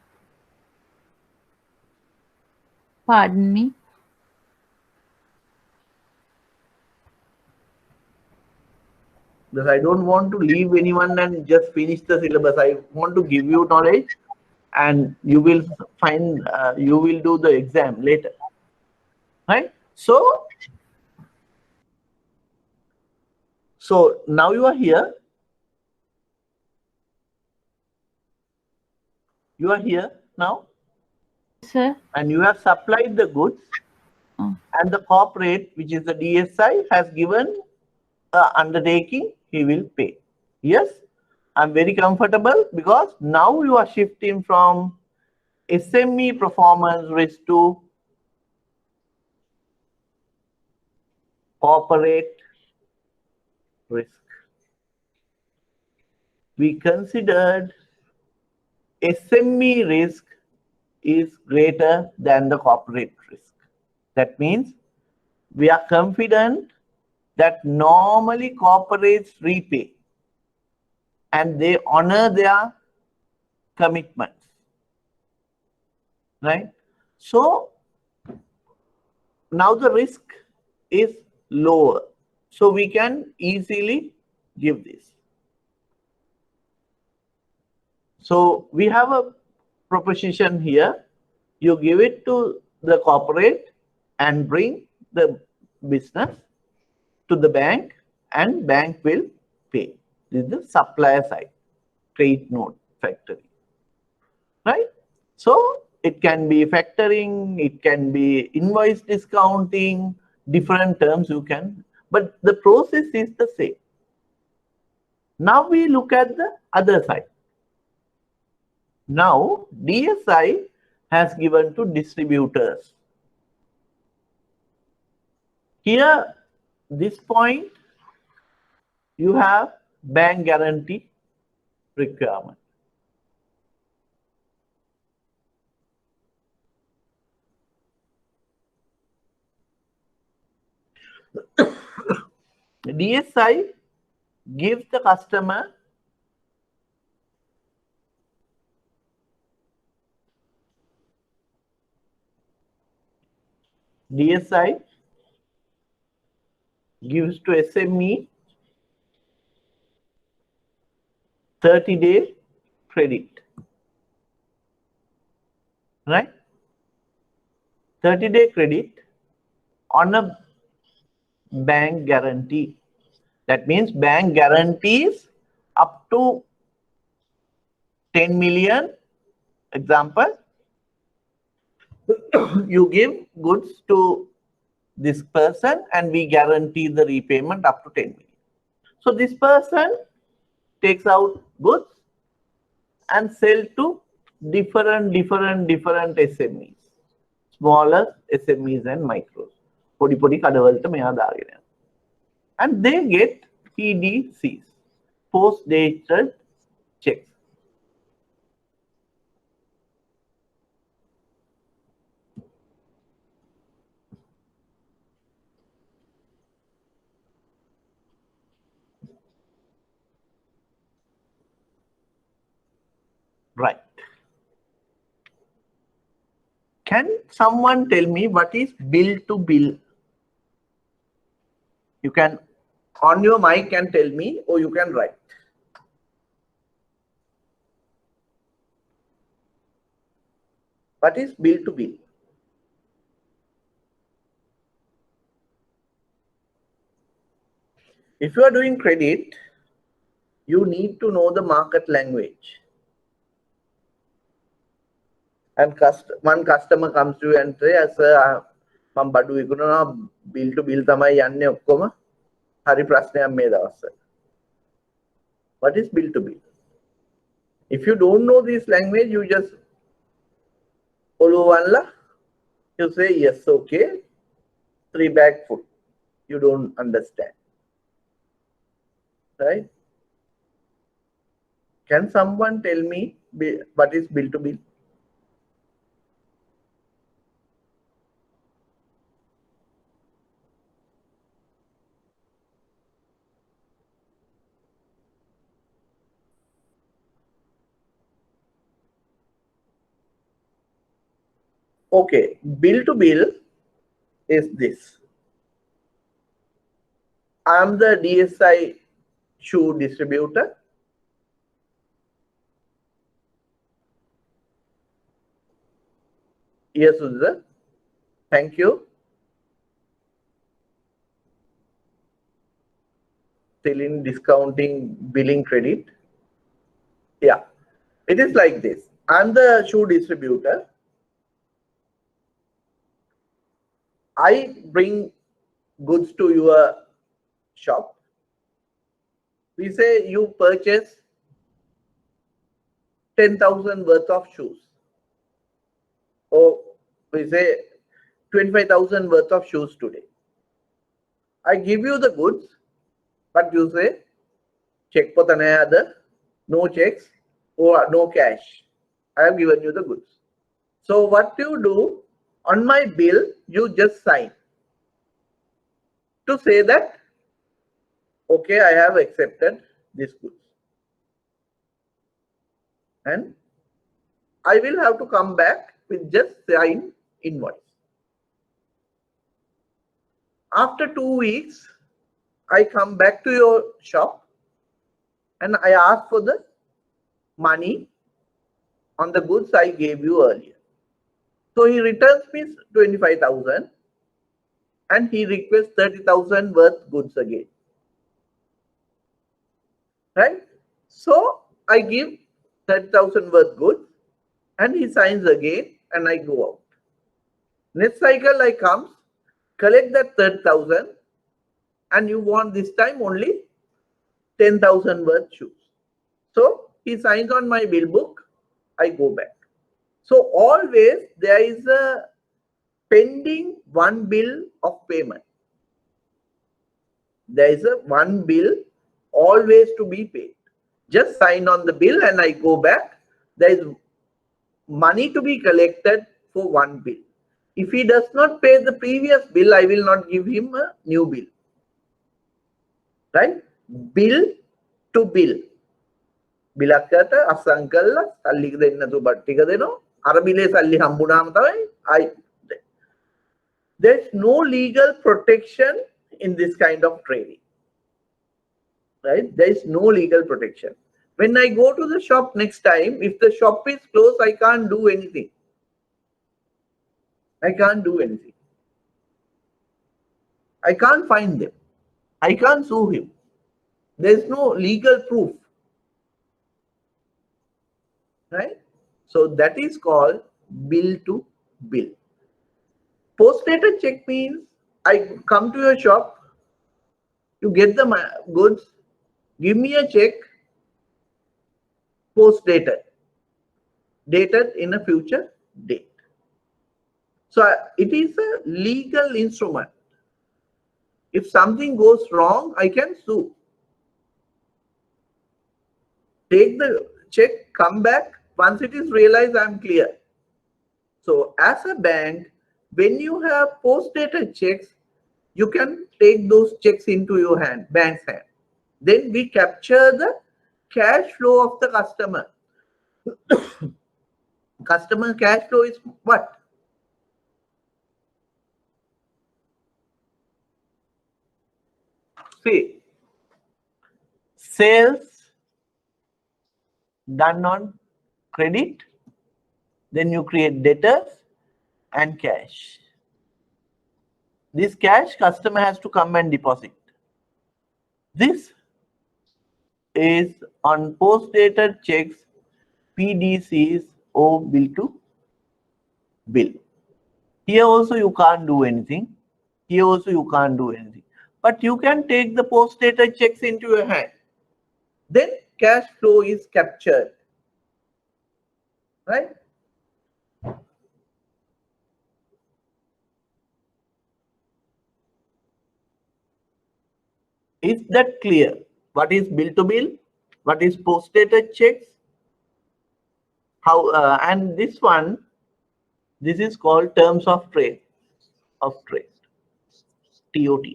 Pardon me. Because I don't want to leave anyone and just finish the syllabus. I want to give you knowledge, and you will find you will do the exam later, right? So now you are here. You are here now, Sir. and you have supplied the goods, and the corporate, which is the DSI, has given undertaking he will pay. Yes, I'm very comfortable because now you are shifting from SME performance risk to corporate risk. We considered SME risk is greater than the corporate risk. That means we are confident that normally corporates repay and they honor their commitments, right? So now the risk is lower, so we can easily give this. So we have a proposition here. You give it to the corporate and bring the business to the bank, and bank will pay. This is the supplier side, trade note factoring, right? So it can be factoring, it can be invoice discounting, different terms you can, but the process is the same. Now we look at the other side. Now DSI has given to distributors. Here, this point, you have bank guarantee requirement. DSI gives the customer DSI gives to SME 30-day credit, right? 30-day credit on a bank guarantee. That means bank guarantees up to 10 million. Example, you give goods to this person and we guarantee the repayment up to 10 million. So this person takes out goods and sell to different SMEs, smaller SMEs and micros. And they get PDCs, post-dated checks. Right. Can someone tell me what is bill to bill? You can on your mic and tell me, or you can write. What is bill to bill? If you are doing credit, you need to know the market language. And one customer comes to you and says, "Sir, මම බඩු විකුණනවා bill to bill තමයි යන්නේ ඔක්කොම. හරි ප්‍රශ්නයක් මේ දවස්වල." What is bill to bill? If you don't know this language, you just you say yes, okay, 3 bag food. You don't understand, right? Can someone tell me what is bill to bill? Okay, bill to bill is this. I am the DSI shoe distributor. Yes, Sudha. Thank you. Still in discounting billing credit. Yeah, it is like this. I'm the shoe distributor. I bring goods to your shop. We say you purchase 10,000 worth of shoes. Or we say 25,000 worth of shoes today. I give you the goods, but you say check potane no checks or no cash. I have given you the goods. So what you do on my bill, you just sign to say that okay, I have accepted this goods, and I will have to come back with just sign invoice. After 2 weeks, I come back to your shop and I ask for the money on the goods I gave you earlier. So he returns me 25,000 and he requests 30,000 worth goods again. Right? So I give 30,000 worth goods and he signs again and I go out. Next cycle I comes, collect that 30,000 and you want this time only 10,000 worth shoes. So he signs on my bill book, I go back. So always there is a pending one bill of payment. There is a one bill always to be paid. Just sign on the bill and I go back. There is money to be collected for one bill. If he does not pay the previous bill, I will not give him a new bill. Right? Bill to bill. Bilak kata asang kalla salli denna tu battika deno ara bile salli hambunama thamai I. There is no legal protection in this kind of trading. Right? There is no legal protection. When I go to the shop next time, if the shop is closed, I can't do anything. I can't do anything. I can't find them. I can't sue him. There is no legal proof. Right? So that is called bill to bill. Post-dated check means I come to your shop, you get the goods, give me a check, post-dated, dated in a future date. So it is a legal instrument. If something goes wrong, I can sue. Take the check, come back. Once it is realized, I am clear. So as a bank, when you have post-dated checks, you can take those checks into your hand, bank's hand. Then we capture the cash flow of the customer. Customer cash flow is what? See, sales done on credit, then you create debtors and cash. This cash customer has to come and deposit. This is on post-dated checks, PDCs or bill to bill. Here also you can't do anything. Here also you can't do anything. But you can take the post-dated checks into your hand. Then cash flow is captured. Right? Is that clear? What is bill to bill? What is post-dated checks? How and this one, this is called terms of trade, TOT.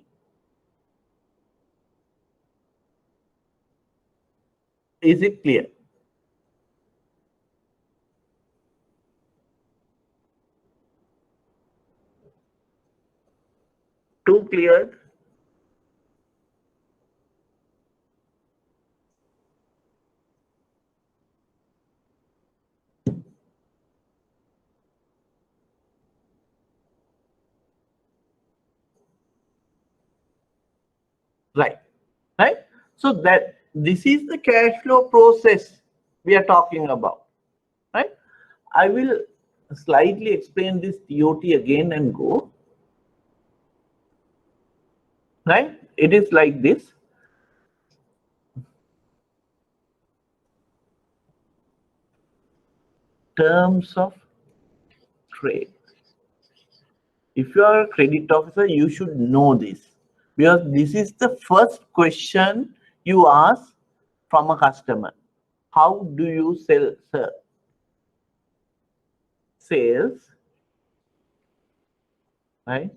Is it clear? Two cleared? Right. So that this is the cash flow process we are talking about, right? I will slightly explain this TOT again and go, right? It is like this. Terms of trade. If you are a credit officer, you should know this, because this is the first question you ask from a customer. How do you sell, sir? Sales, right?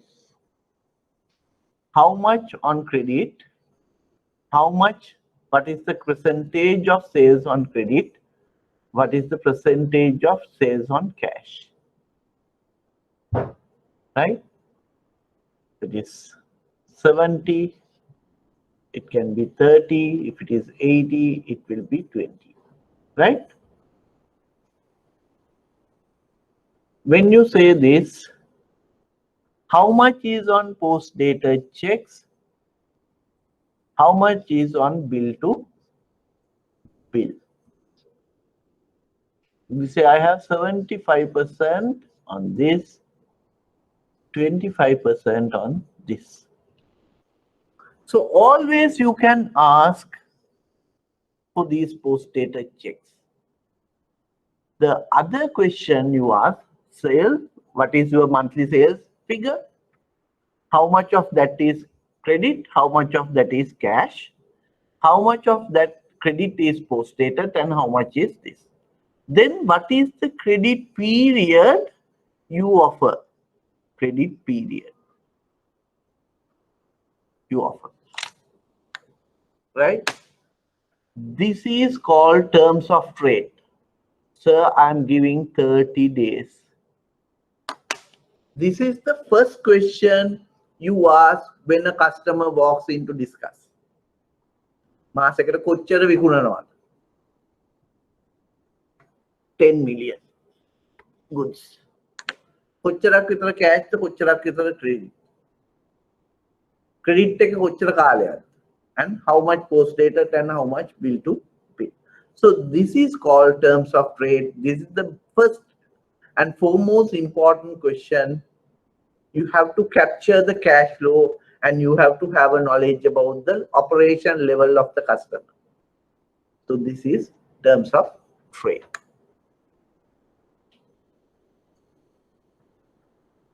How much on credit? How much? What is the percentage of sales on credit? What is the percentage of sales on cash? Right? It is 70. It can be 30. If it is 80, it will be 20. Right? When you say this, how much is on post-dated checks? How much is on bill to bill? We say I have 75% on this, 25% on this. So always you can ask for these post-dated checks. The other question you ask, sales, what is your monthly sales figure? How much of that is credit? How much of that is cash? How much of that credit is post-dated and how much is this? Then what is the credit period you offer? Credit period you offer, right? This is called terms of trade. Sir, I'm giving 30 days. This is the first question you ask when a customer walks in to discuss. මාසෙකට කොච්චර විකුණනවද? 10 million goods. කොච්චරක් විතර කෑෂ්ද, කොච්චරක් විතර credit? Credit එක කොච්චර කාලයක්ද? And how much post dated and how much bill to pay. So this is called terms of trade. This is the first and foremost important question. You have to capture the cash flow and you have to have a knowledge about the operation level of the customer. So this is terms of trade.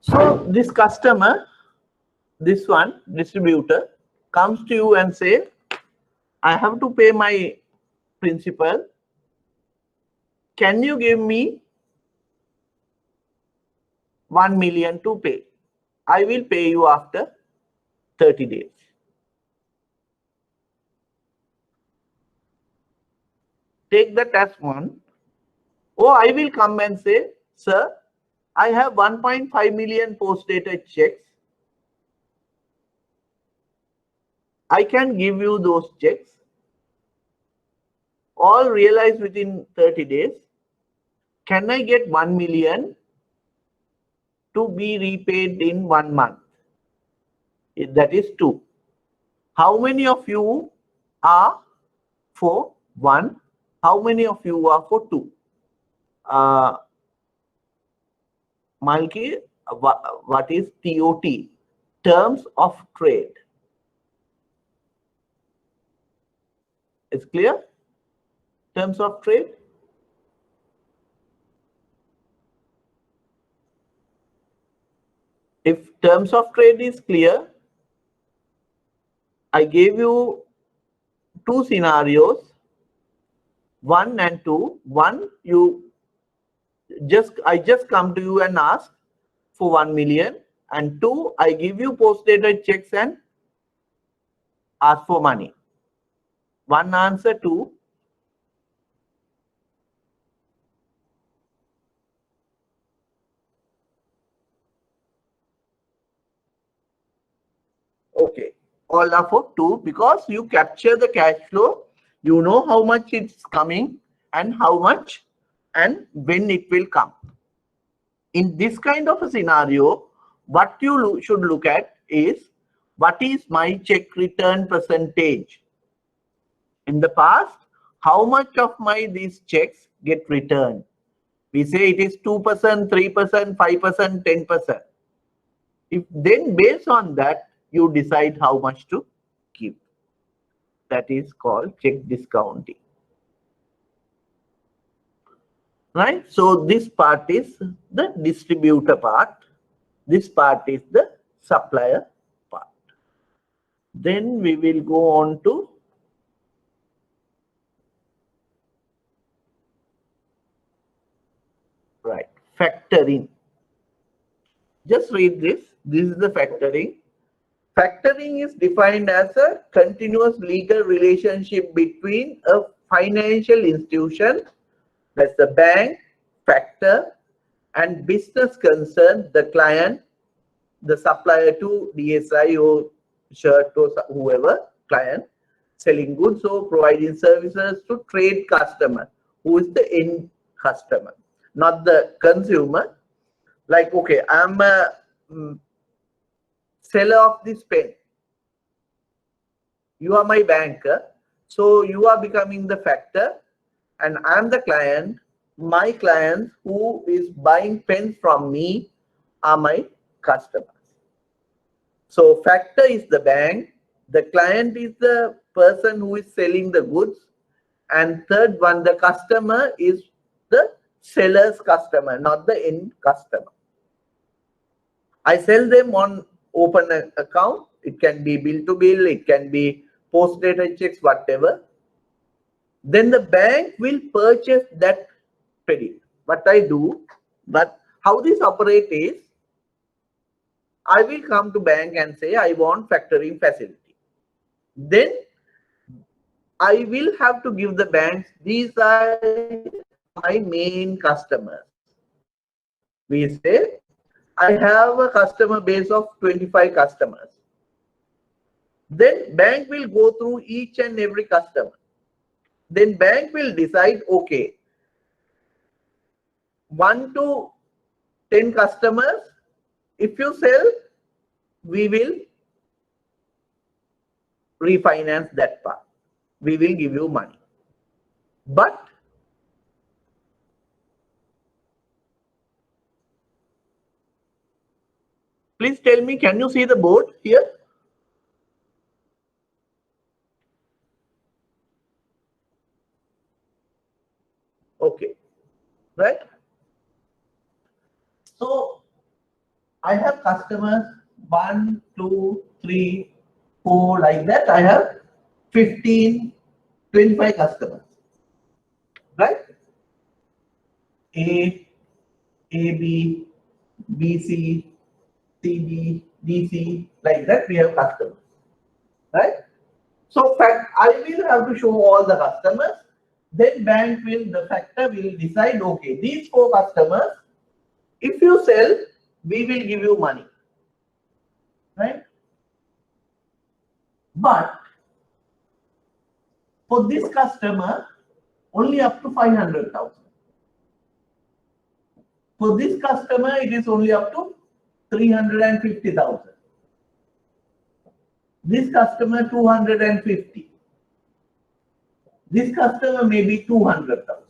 So this customer, this one, distributor, comes to you and say, I have to pay my principal. Can you give me 1 million to pay? I will pay you after 30 days. Take that as one. Or I will come and say, sir, I have 1.5 million post-dated checks. I can give you those checks, all realized within 30 days. Can I get 1 million to be repaid in 1 month? That is 2. How many of you are for 1? How many of you are for 2? Malki, what is TOT? Terms of trade. It's clear? Terms of trade. If terms of trade is clear, I gave you 2 scenarios, 1 and 2. 1, I just come to you and ask for 1 million, and 2, I give you post-dated checks and ask for money. 1 answer, 2. all are for 2 because you capture the cash flow. You know how much it's coming and how much and when it will come. In this kind of a scenario, what you should look at is what is my check return percentage. In the past, how much of these checks get returned? We say it is 2%, 3%, 5%, 10%. If then based on that, you decide how much to give. That is called check discounting. Right? So this part is the distributor part. This part is the supplier part. Then we will go on to factoring. Just read this. This is the factoring. Factoring is defined as a continuous legal relationship between a financial institution, that's the bank, factor, and business concern, the client, the supplier to DSI or shirt or whoever, client, selling goods or providing services to trade customer, who is the end customer, not the consumer. Like, okay, I'm a seller of this pen. You are my banker, so you are becoming the factor, and I'm the client. My clients who is buying pens from me are my customers. So factor is the bank, the client is the person who is selling the goods, and third one, the customer, is the seller's customer, not the end customer. I sell them on open account. It can be bill to bill, it can be post dated checks, whatever. Then the bank will purchase that credit. What I do, but how this operates is, I will come to bank and say I want factoring facility. Then I will have to give the banks, these are my main customers. We say I have a customer base of 25 customers. Then bank will go through each and every customer. Then bank will decide, okay, 1 to 10 customers, if you sell, we will refinance that part. We will give you money. But please tell me, can you see the board here? Okay, right? So I have customers 1, 2, 3, 4, like that. I have 15, 25 customers, right? A, B, BC, CB, DC, like that. We have customers, right? So fact, I will have to show all the customers. Then bank will, the factor will decide, okay, these 4 customers, if you sell, we will give you money, right? But for this customer, only up to 500,000. For this customer, it is only up to 350,000. This customer 250. This customer may be 200,000.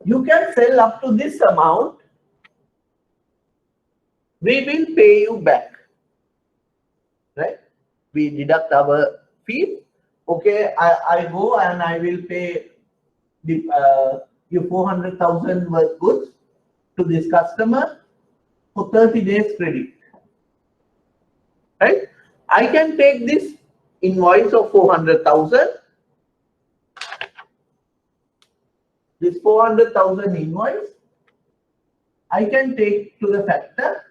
You can sell up to this amount. We will pay you back, right? We deduct our fees. Okay, I go and I will pay the you 400,000 worth goods to this customer for 30 days credit, right? I can take this invoice of 400,000, this 400,000 invoice, I can take to the factor.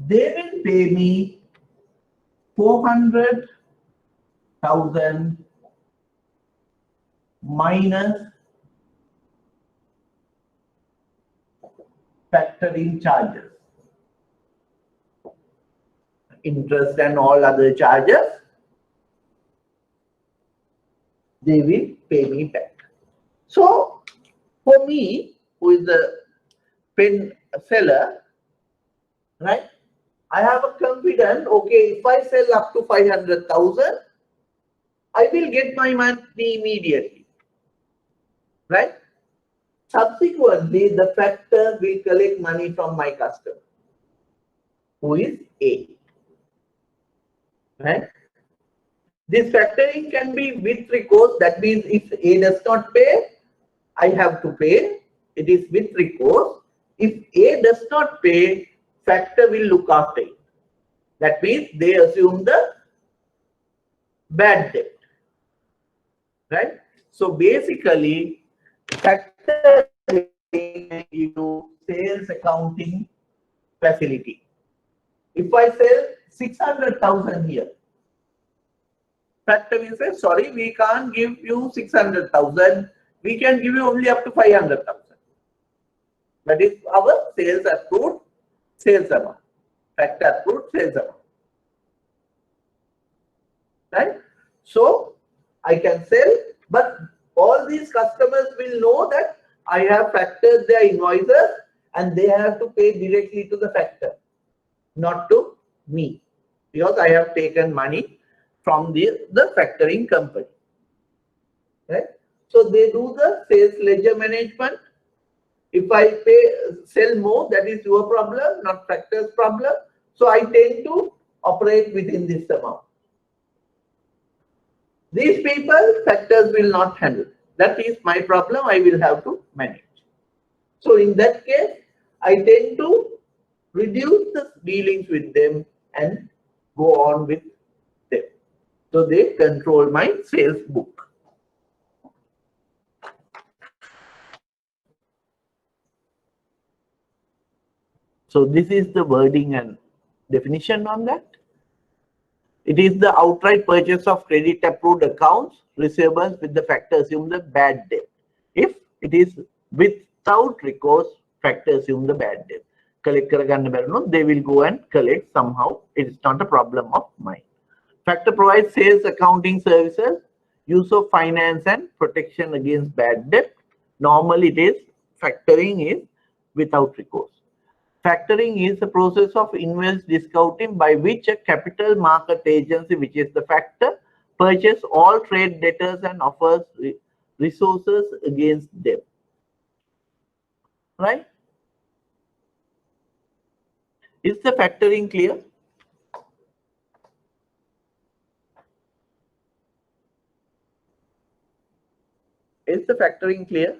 They will pay me 400,000 minus factoring charges, interest and all other charges, they will pay me back. So for me, who is the pen seller, right? I have a confidence, okay, if I sell up to 500,000, I will get my money immediately, right? Subsequently, the factor will collect money from my customer, who is A, right? This factoring can be with recourse. That means if A does not pay, I have to pay. It is with recourse. If A does not pay, factor will look after it. That means they assume the bad debt, right? So basically, factor give you sales accounting facility. If I sell 600,000 here, factor will say, sorry, we can't give you 600,000. We can give you only up to 500,000. That is our sales approved sales amount. Factor approved sales amount. Right? So I can sell, but all these customers will know that I have factored their invoices and they have to pay directly to the factor, not to me, because I have taken money from the factoring company. Right? So they do the sales ledger management. If I sell more, that is your problem, not factor's problem. So I tend to operate within this amount. These people, factors will not handle. That is my problem. I will have to manage. So in that case, I tend to reduce the dealings with them and go on with them. So they control my sales book. So this is the wording and definition on that. It is the outright purchase of credit approved accounts, receivables with the factor assume the bad debt. If it is without recourse, factor assume the bad debt. They will go and collect somehow. It is not a problem of mine. Factor provides sales accounting services, use of finance and protection against bad debt. Normally it is factoring is without recourse. Factoring is a process of inverse discounting by which a capital market agency, which is the factor, purchases all trade debtors and offers resources against them. Right? Is the factoring clear? Is the factoring clear?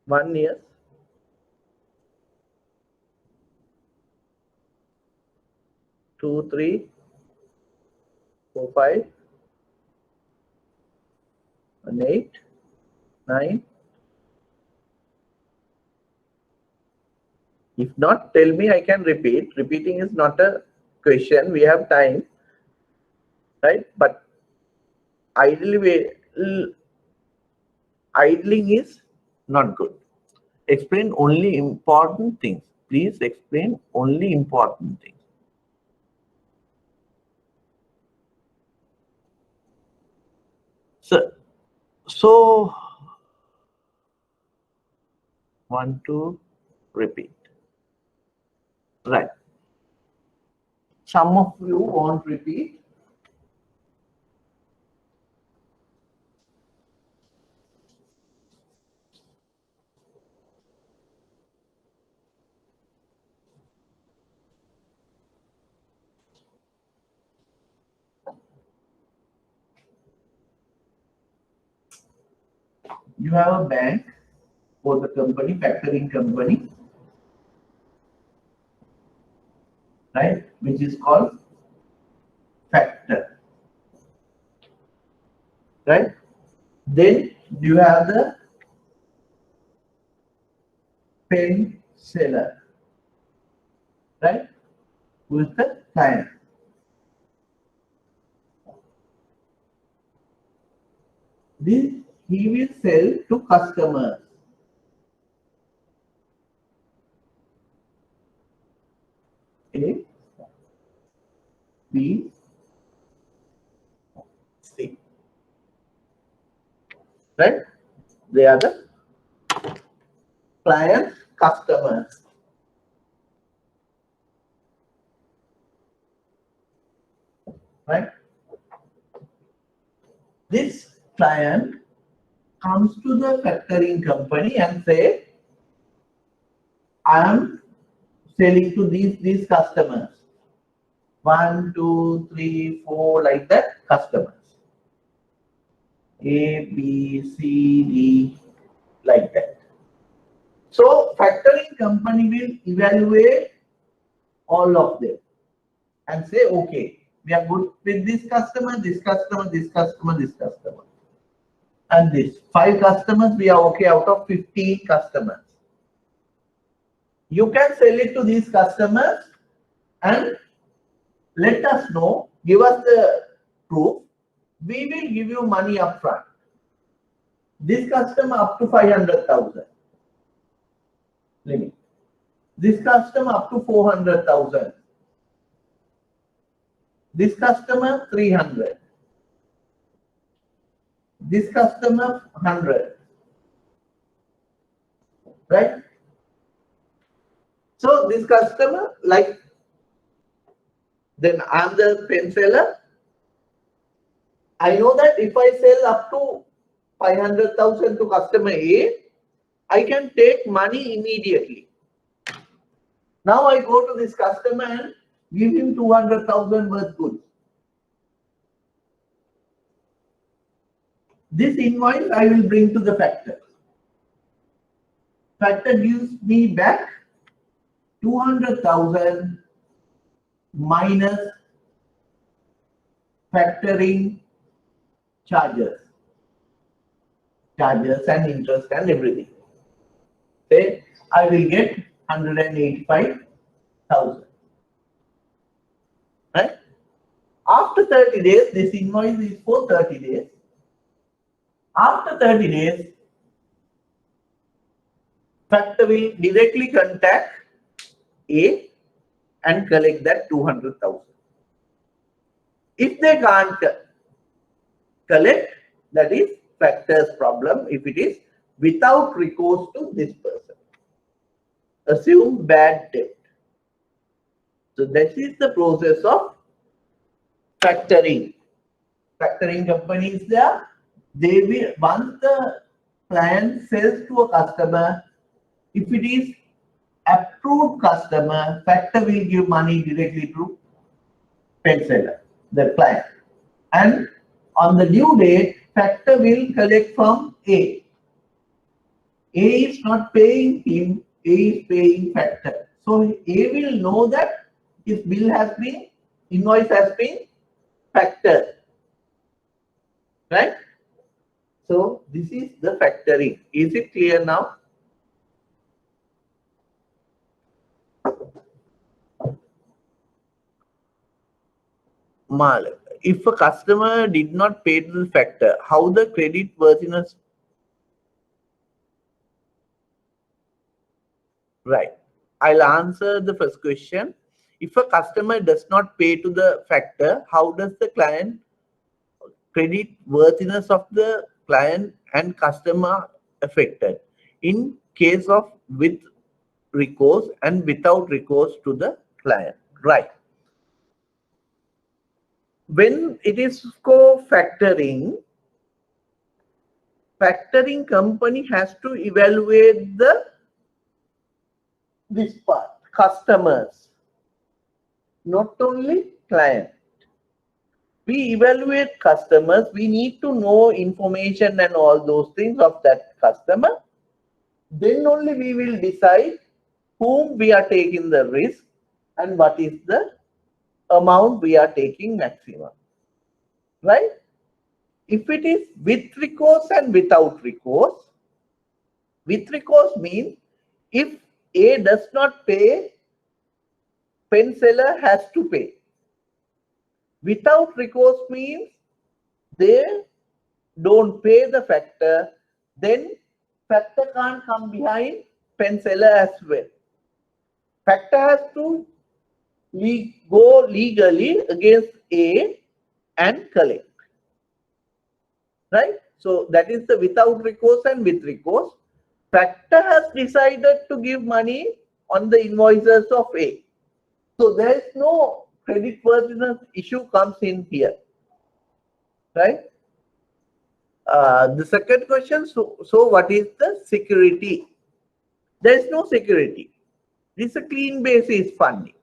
One year. Two, 3, 4, 5, and 8, 9. If not, tell me, I can repeat. Repeating is not a question. We have time, right? But idling is not good. Explain only important things. Please explain only important things. So want to repeat. Right. Some of you won't repeat. You have a bank for the company, factoring company, right, which is called factor, right? Then you have the pen seller, right, who is the client. This he will sell to customers. A, B, C. Right? They are the client customers. Right? This client comes to the factoring company and say, I am selling to these customers. 1, 2, 3, 4, like that, customers. A, B, C, D, like that. So factoring company will evaluate all of them and say, okay, we are good with this customer, this customer, this customer, this customer. And this 5 customers, we are okay out of 15 customers. You can sell it to these customers and let us know, give us the proof. We will give you money upfront. This customer up to 500,000 limit. This customer up to 400,000. This customer 300. This customer 100. Right? So this customer, like, then I'm the pen seller. I know that if I sell up to 500,000 to customer A, I can take money immediately. Now I go to this customer and give him 200,000 worth goods. This invoice I will bring to the factor. Factor gives me back 200,000 minus factoring charges and interest and everything. Say I will get 185,000. Right? After 30 days, this invoice is for 30 days. After 30 days, factor will directly contact A and collect that 200,000. If they can't collect, that is factor's problem if it is without recourse to this person. Assume bad debt. So that is the process of factoring. Factoring company is there. They will, once the client sells to a customer, if it is approved customer, factor will give money directly to pen seller, the client. And on the due date, factor will collect from A. A is not paying him, A is paying factor. So A will know that his bill has been, invoice has been factored. Right? So this is the factoring. Is it clear now? Mal, if a customer did not pay to the factor, how the credit worthiness? Right. I'll answer the first question. If a customer does not pay to the factor, how does the client credit worthiness of the client and customer affected in case of with recourse and without recourse to the client? Right. When it is co-factoring, factoring company has to evaluate this part, customers, not only client. We evaluate customers, we need to know information and all those things of that customer. Then only we will decide whom we are taking the risk and what is the amount we are taking maximum. Right? If it is with recourse and without recourse, with recourse means if A does not pay, pen seller has to pay. Without recourse means they don't pay the factor, then factor can't come behind pen seller as well. Factor has to go legally against A and collect. Right? So that is the without recourse and with recourse. Factor has decided to give money on the invoices of A. So there is no credit worthiness issue comes in here. Right? The second question, so what is the security? There is no security. It is a clean basis funding.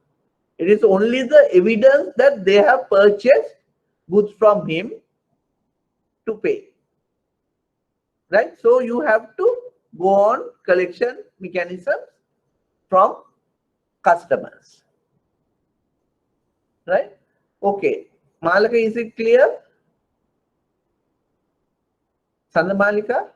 It is only the evidence that they have purchased goods from him to pay. Right? So you have to go on collection mechanisms from customers. Right? Okay. Malika, is it clear? Sandha Malika?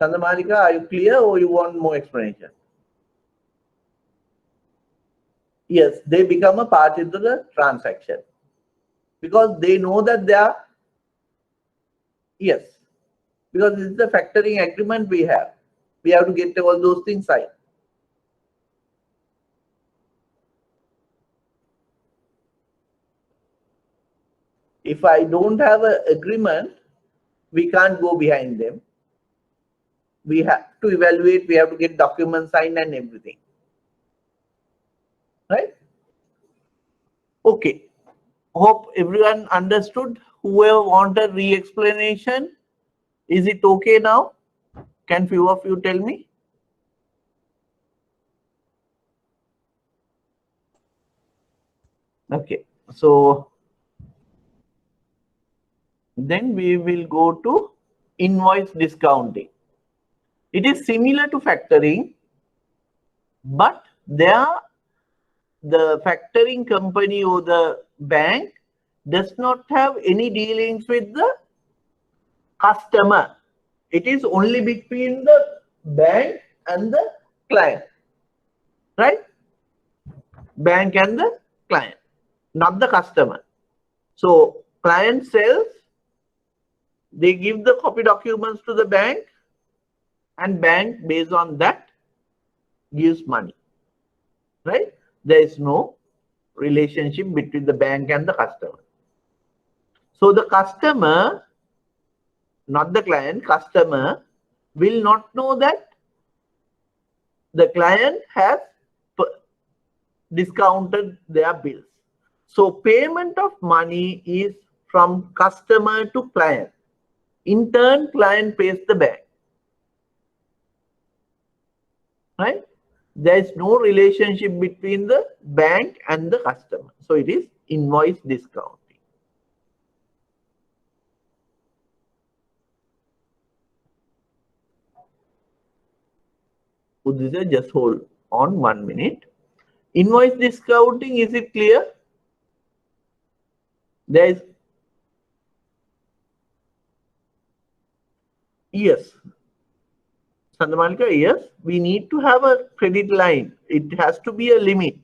Sandha Malika, are you clear or you want more explanation? Yes, they become a party to the transaction because they know that they are, yes, because this is the factoring agreement we have. We have to get all those things signed. If I don't have an agreement, we can't go behind them. We have to evaluate, we have to get documents signed and everything. Right? Okay. Hope everyone understood. Whoever wanted re-explanation, is it okay now? Can few of you tell me? Okay. So then we will go to invoice discounting. It is similar to factoring, but there the factoring company or the bank does not have any dealings with the customer. It is only between the bank and the client, right? Bank and the client, not the customer. So client sells, they give the copy documents to the bank, and bank based on that gives money, right? There is no relationship between the bank and the customer. So the customer, not the client, customer will not know that the client has discounted their bills. So payment of money is from customer to client. In turn, client pays the bank. Right? There is no relationship between the bank and the customer. So it is invoice discounting. Udita, just hold on 1 minute. Invoice discounting, is it clear? There is, yes. Sandamalika, yes, we need to have a credit line. It has to be a limit.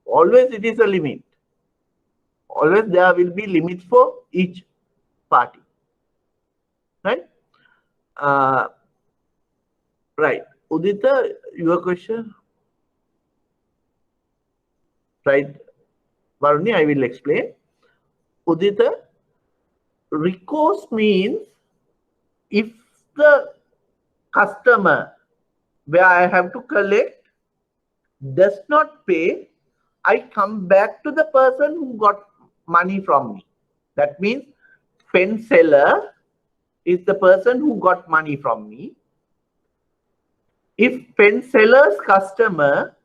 Always it is a limit. Always there will be limits for each party. Right? Right. Udita, your question? Right. Varuni, I will explain. Udita, recourse means if the customer where I have to collect does not pay, I come back to the person who got money from me. That means pen seller is the person who got money from me. If pen seller's customer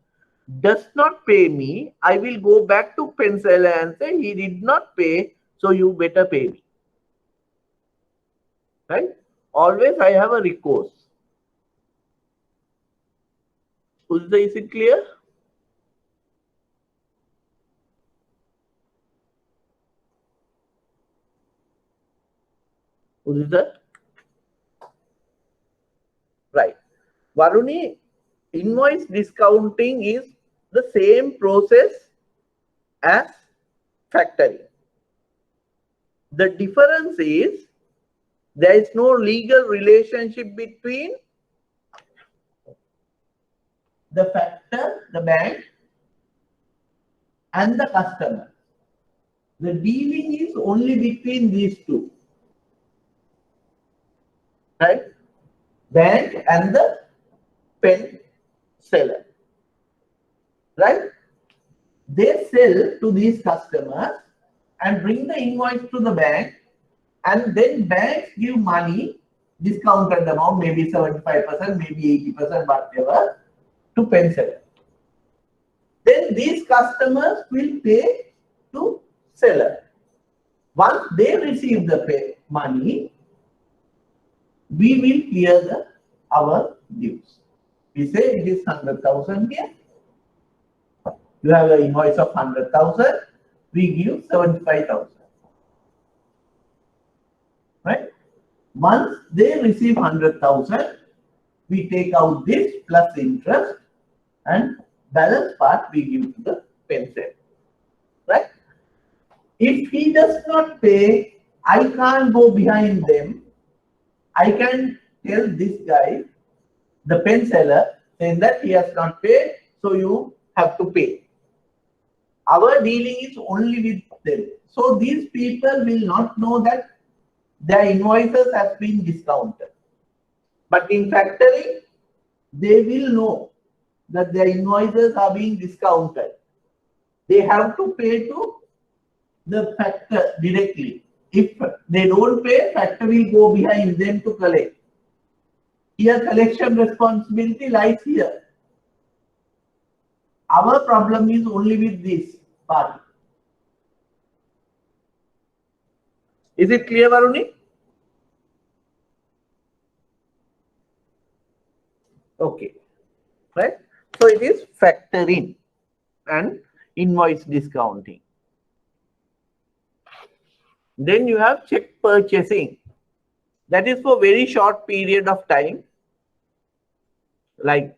does not pay me, I will go back to pen seller and say he did not pay, so you better pay me. Right? Always I have a recourse. Udita, is it clear? Udita? Right. Varuni, invoice discounting is the same process as factoring. The difference is there is no legal relationship between the factor, the bank, and the customer. The dealing is only between these two, right? Bank and the pen seller, right? They sell to these customers and bring the invoice to the bank, and then banks give money, discounted amount, maybe 75%, maybe 80%, whatever, to pen seller. Then these customers will pay to seller. Once they receive the money, we will clear our dues. We say it is 100,000 here. You have an invoice of 100,000. We give 75,000. Right? Once they receive 100,000, we take out this plus interest, and balance part we give to the pen seller. Right? If he does not pay, I can't go behind them. I can tell this guy, the pen seller, saying that he has not paid, so you have to pay. Our dealing is only with them. So these people will not know that their invoices have been discounted. But in factoring, they will know that their invoices are being discounted. They have to pay to the factor directly. If they don't pay, factor will go behind them to collect. Here, collection responsibility lies here. Our problem is only with this part. Is it clear, Varuni? Okay, right? So it is factoring and invoice discounting. Then you have check purchasing. That is for very short period of time. Like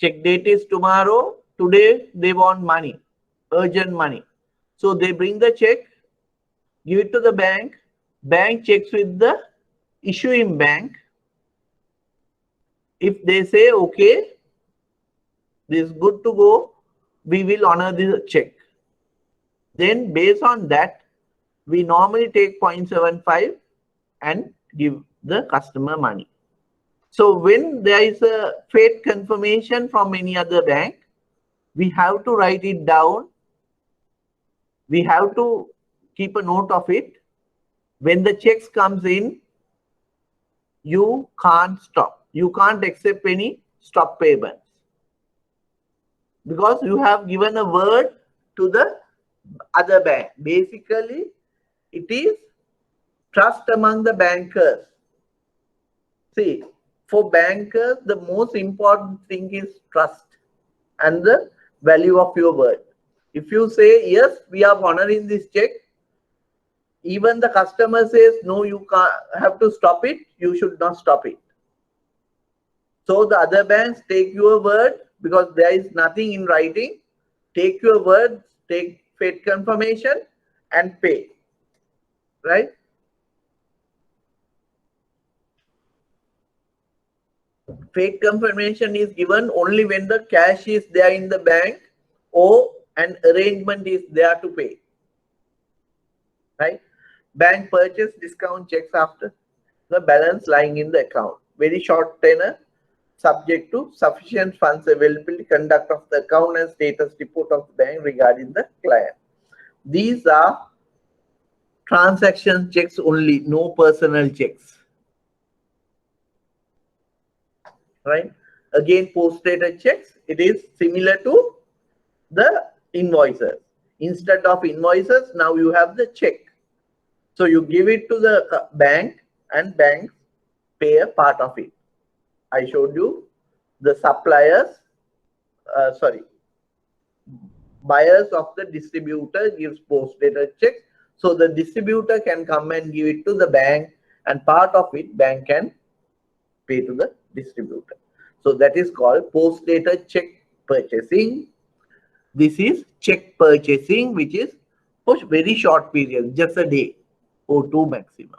check date is tomorrow. Today they want money, urgent money. So they bring the check, give it to the bank. Bank checks with the issuing bank. If they say, okay, this is good to go, we will honor the check. Then based on that, we normally take 0.75 and give the customer money. So when there is a fate confirmation from any other bank, we have to write it down. We have to keep a note of it. When the checks comes in, you can't stop. You can't accept any stop payments, because you have given a word to the other bank. Basically, it is trust among the bankers. See, for bankers, the most important thing is trust and the value of your word. If you say, yes, we are honoring this check, even the customer says, no, you can't, have to stop it, you should not stop it. So the other banks take your word, because there is nothing in writing. Take your word, take fate confirmation and pay. Right? Fate confirmation is given only when the cash is there in the bank or an arrangement is there to pay. Right? Bank purchase discount checks after the balance lying in the account. Very short tenor, subject to sufficient funds availability, conduct of the account and status report of the bank regarding the client. These are transaction checks only, no personal checks. Right? Again, post-dated checks, it is similar to the invoices. Instead of invoices, now you have the check. So you give it to the bank and banks pay a part of it. I showed you the suppliers, buyers of the distributor gives post-dated checks. So the distributor can come and give it to the bank, and part of it bank can pay to the distributor. So that is called post-dated check purchasing. This is check purchasing, which is for very short period, just a day or two maximum.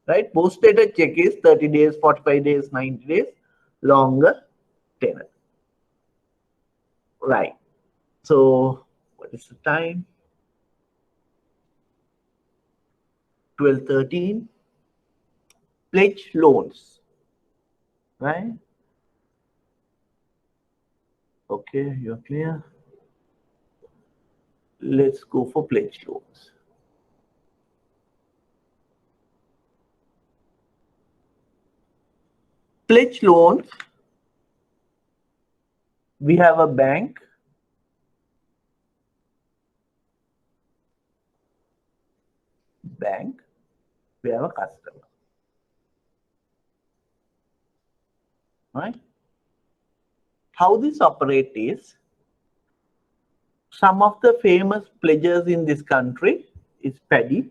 Right? Post-dated check is 30 days, 45 days, 90 days, longer tenor. Right. So what is the time? 12:13. Pledge loans. Right? Okay, you're clear. Let's go for pledge loans. Pledge loans, we have a bank, we have a customer. Right? How this operates is, some of the famous pledgers in this country is Paddy,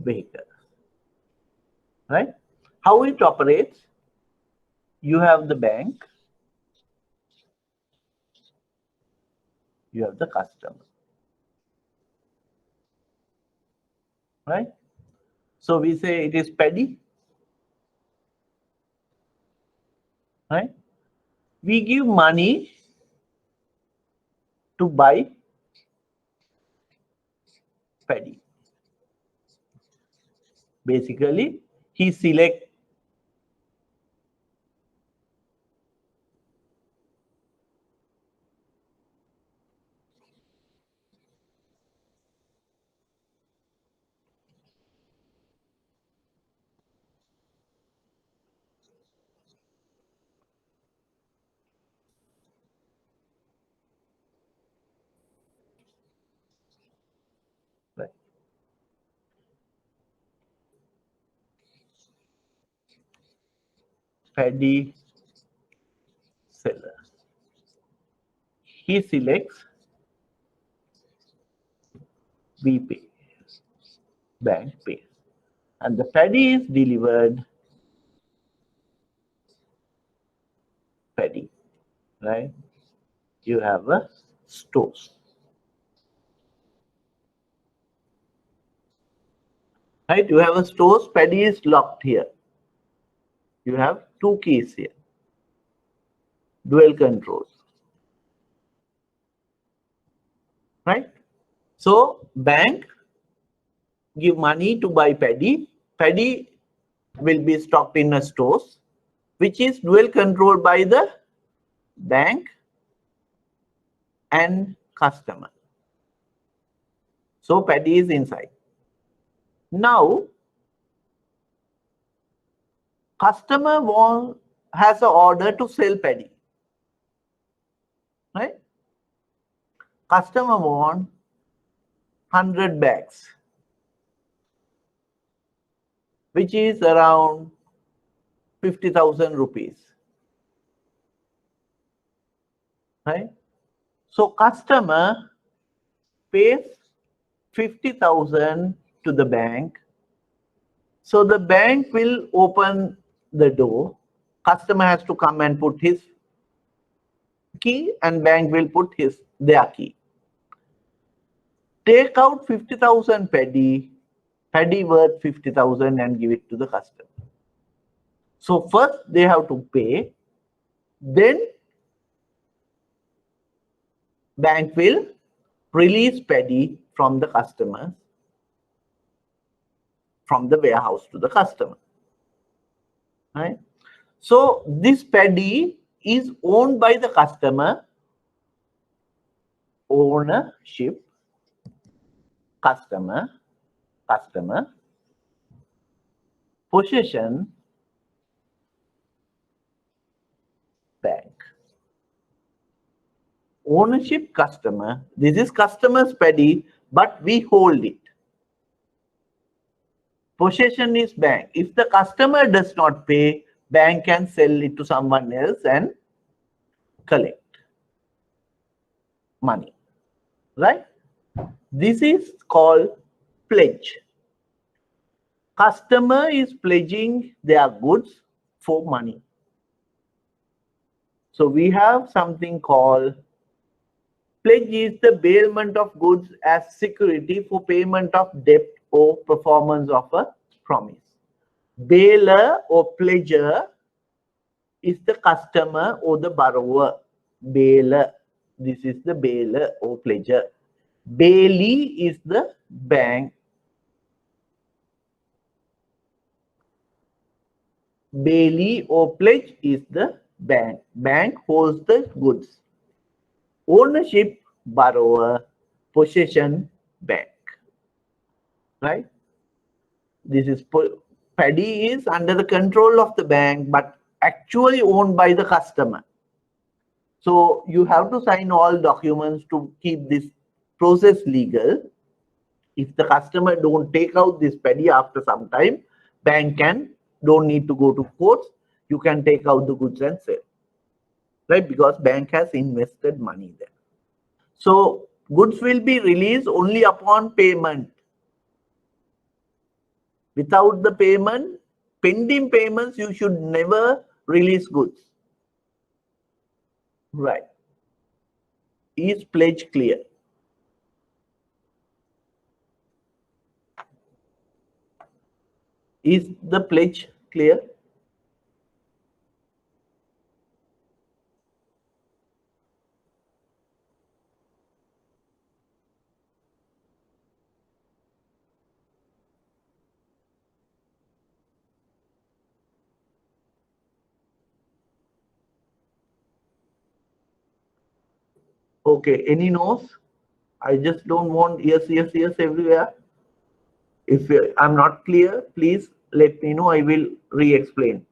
Baker. Right? How it operates, you have the bank, you have the customer. Right? So we say it is Paddy. Right? We give money to buy Paddy. Basically, he selects Paddy seller. He selects we pay, bank pays, and the Paddy is delivered Paddy. Right? You have a stores. Right? You have a stores. Paddy is locked here. You have two keys here. Dual controls. Right? So bank give money to buy Paddy. Paddy will be stocked in a stores, which is dual controlled by the bank and customer. So Paddy is inside. Now customer has an order to sell Paddy. Right? Customer want 100 bags, which is around 50,000 rupees. Right? So customer pays 50,000 to the bank. So the bank will open the door. Customer has to come and put his key, and bank will put their key. Take out 50,000 Paddy worth 50,000 and give it to the customer. So first they have to pay, then bank will release Paddy from the customer, from the warehouse to the customer. Right? So this Paddy is owned by the customer. Ownership, customer, possession, bank. Ownership, customer. This is customer's Paddy, but we hold it. Possession is bank. If the customer does not pay, bank can sell it to someone else and collect money. Right? This is called pledge. Customer is pledging their goods for money. So we have something called pledge is the bailment of goods as security for payment of debt or performance of a promise. Bailer or pledger is the customer or the borrower. Bailer, this is the bailer or pledger. Bailee is the bank. Bailee or pledge is the bank. Bank holds the goods. Ownership, borrower. Possession, bank. Right? This is paddy is under the control of the bank, but actually owned by the customer. So you have to sign all documents to keep this process legal. If the customer don't take out this paddy after some time, bank don't need to go to courts. You can take out the goods and sell, right? Because bank has invested money there. So goods will be released only upon payment. Without the payment, pending payments, you should never release goods. Right. Is pledge clear? Is the pledge clear? Okay, any no's? I just don't want yes, yes, yes everywhere. If I'm not clear, please let me know. I will re-explain.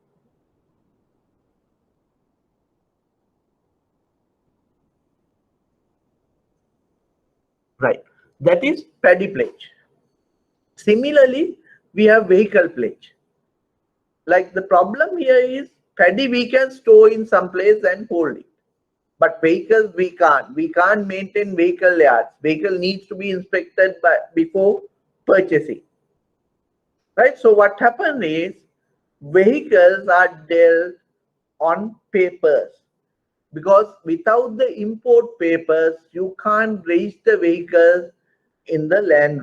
Right. That is paddy pledge. Similarly, we have vehicle pledge. Like the problem here is paddy we can store in some place and hold it. But vehicles we can't. We can't maintain vehicle yards. Vehicle needs to be inspected before purchasing. Right? So what happens is vehicles are dealt on papers. Because without the import papers, you can't register vehicles in the land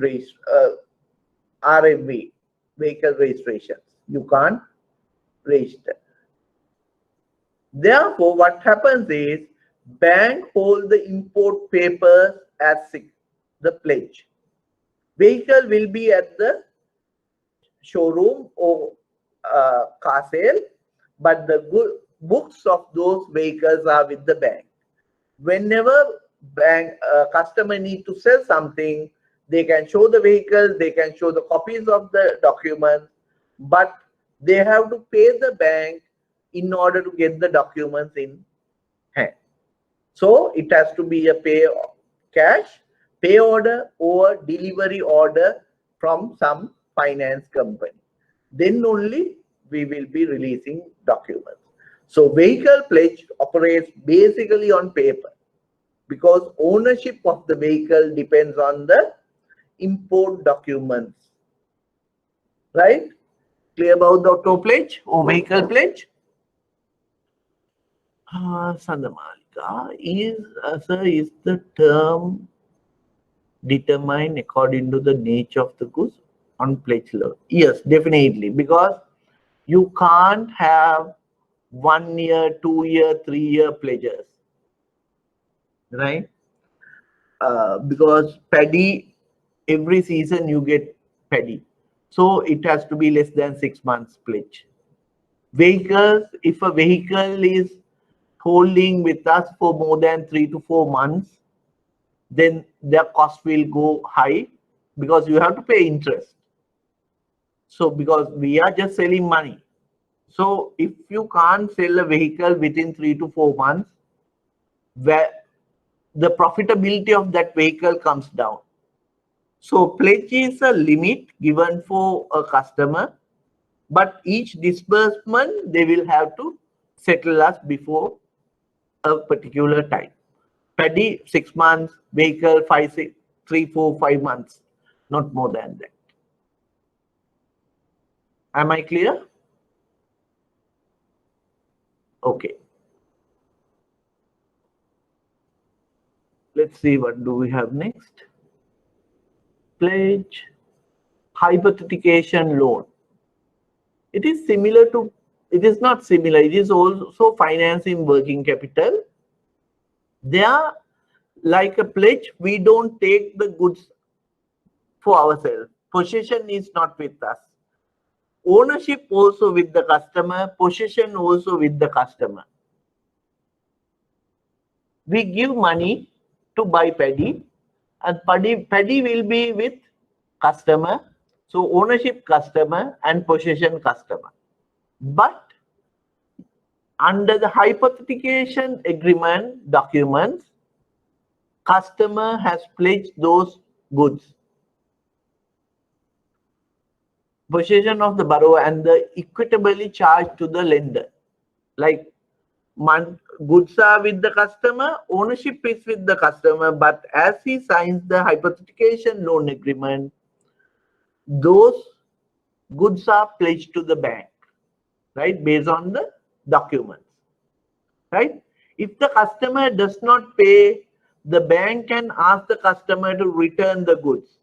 RMV, vehicle registrations. You can't register. Therefore, what happens is bank hold the import papers as the pledge. Vehicle will be at the showroom or car sale, but the books of those vehicles are with the bank. Whenever bank customer need to sell something, they can show the vehicles, they can show the copies of the documents, but they have to pay the bank in order to get the documents in hand. So it has to be a cash, pay order or delivery order from some finance company. Then only we will be releasing documents. So vehicle pledge operates basically on paper because ownership of the vehicle depends on the import documents. Right? Clear about the auto pledge or vehicle pledge? Sandamalika, is the term determined according to the nature of the goods on pledge loan? Yes, definitely, because you can't have 1 year, 2 year, 3 year pledges, right? Because paddy, every season you get paddy, so it has to be less than 6 months pledge. Vehicles, if a vehicle is holding with us for more than 3 to 4 months, then their cost will go high because you have to pay interest. So because we are just selling money. So if you can't sell a vehicle within 3 to 4 months, where the profitability of that vehicle comes down. So pledge is a limit given for a customer, but each disbursement they will have to settle us before a particular time. Paddy 6 months, vehicle 3, 4, 5 months, not more than that. Am I clear? Okay. Let's see what do we have next. Pledge, hypothecation loan. It is similar to, it is not similar, it is also financing working capital. They are like a pledge. We don't take the goods for ourselves. Possession is not with us. Ownership also with the customer, possession also with the customer. We give money to buy paddy, and paddy will be with customer. So ownership customer and possession customer. But under the hypothecation agreement documents, customer has pledged those goods. Possession of the borrower and the equitably charged to the lender. Like goods are with the customer, ownership is with the customer, but as he signs the hypothecation loan agreement, those goods are pledged to the bank, right, based on the documents, right? If the customer does not pay, the bank can ask the customer to return the goods.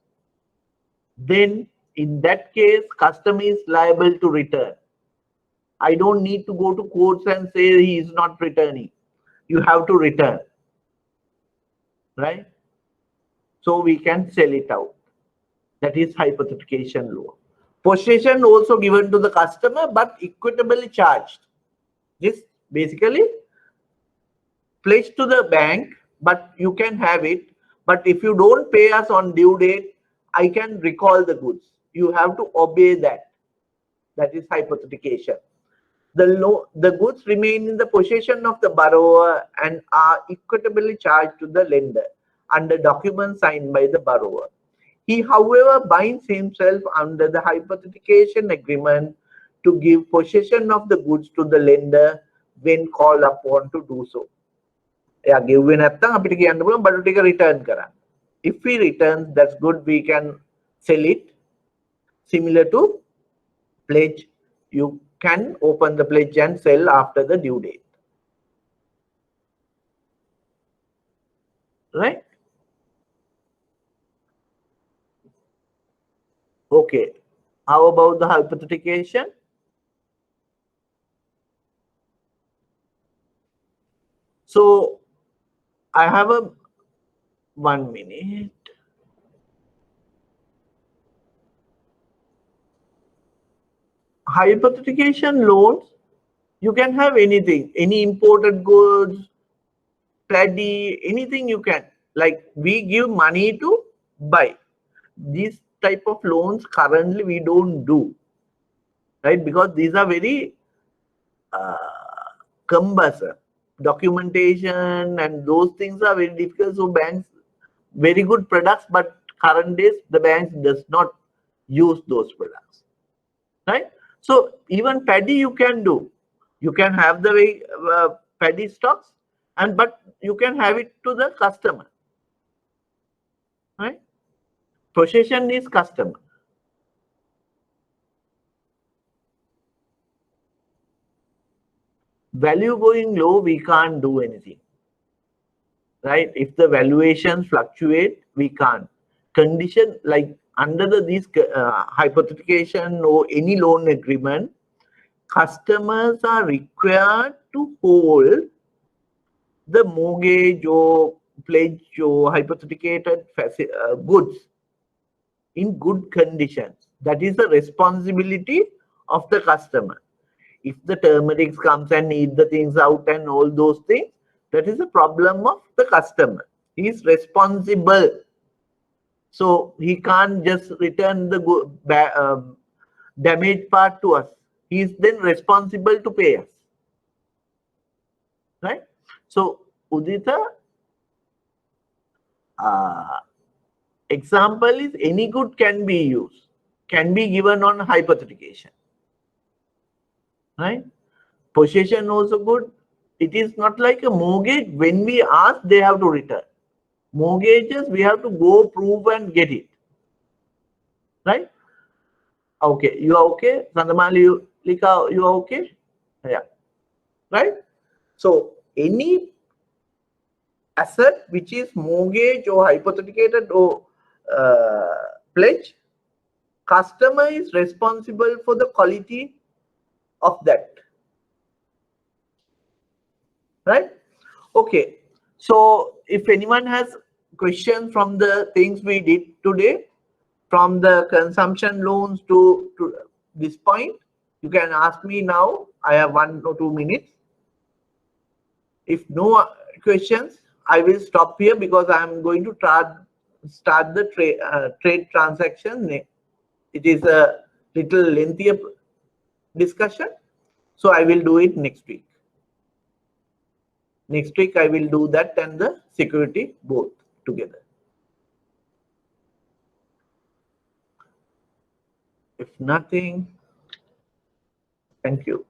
Then in that case, customer is liable to return. I don't need to go to courts and say he is not returning. You have to return, right? So we can sell it out. That is hypothecation loan. Possession also given to the customer, but equitably charged. This basically pledged to the bank, but you can have it. But if you don't pay us on due date, I can recall the goods. You have to obey that. That is hypothecation. The goods remain in the possession of the borrower and are equitably charged to the lender under documents signed by the borrower. He, however, binds himself under the hypothecation agreement to give possession of the goods to the lender when called upon to do so. If we return, that's good, we can sell it. Similar to pledge, you can open the pledge and sell after the due date. Right? Okay. How about the hypothecation? So I have a 1 minute. Hypothecation loans, you can have anything, any imported goods, paddy, anything you can. Like we give money to buy. These type of loans currently we don't do, right? Because these are very cumbersome. Documentation and those things are very difficult. So banks, very good products, but current days the banks does not use those products, right? So even paddy you can do. You can have the paddy stocks, but you can have it to the customer, right? Possession is customer. Value going low, we can't do anything, right? If the valuations fluctuate, we can't. Condition like under these hypothecation or any loan agreement, customers are required to hold the mortgage or pledge or hypothecated goods in good conditions. That is the responsibility of the customer. If the termites comes and eat the things out and all those things, that is a problem of the customer. He is responsible. So he can't just return the damaged part to us. He is then responsible to pay us. Right? So Udita, example is any good can be used, can be given on hypothecation. Right? Possession also good. It is not like a mortgage. When we ask, they have to return. Mortgages, we have to go prove and get it. Right? Okay, you are okay? Sandamali, Lika, you are okay? Yeah, right? So any asset which is mortgage or hypothecated or pledge, customer is responsible for the quality of that, right? Okay, so if anyone has questions from the things we did today, from the consumption loans to this point, you can ask me now. I have 1 or 2 minutes. If no questions, I will stop here because I am going to start the trade transaction. It is a little lengthier discussion, so I will do it next week. Next week I will do that and the security both together. If nothing, thank you.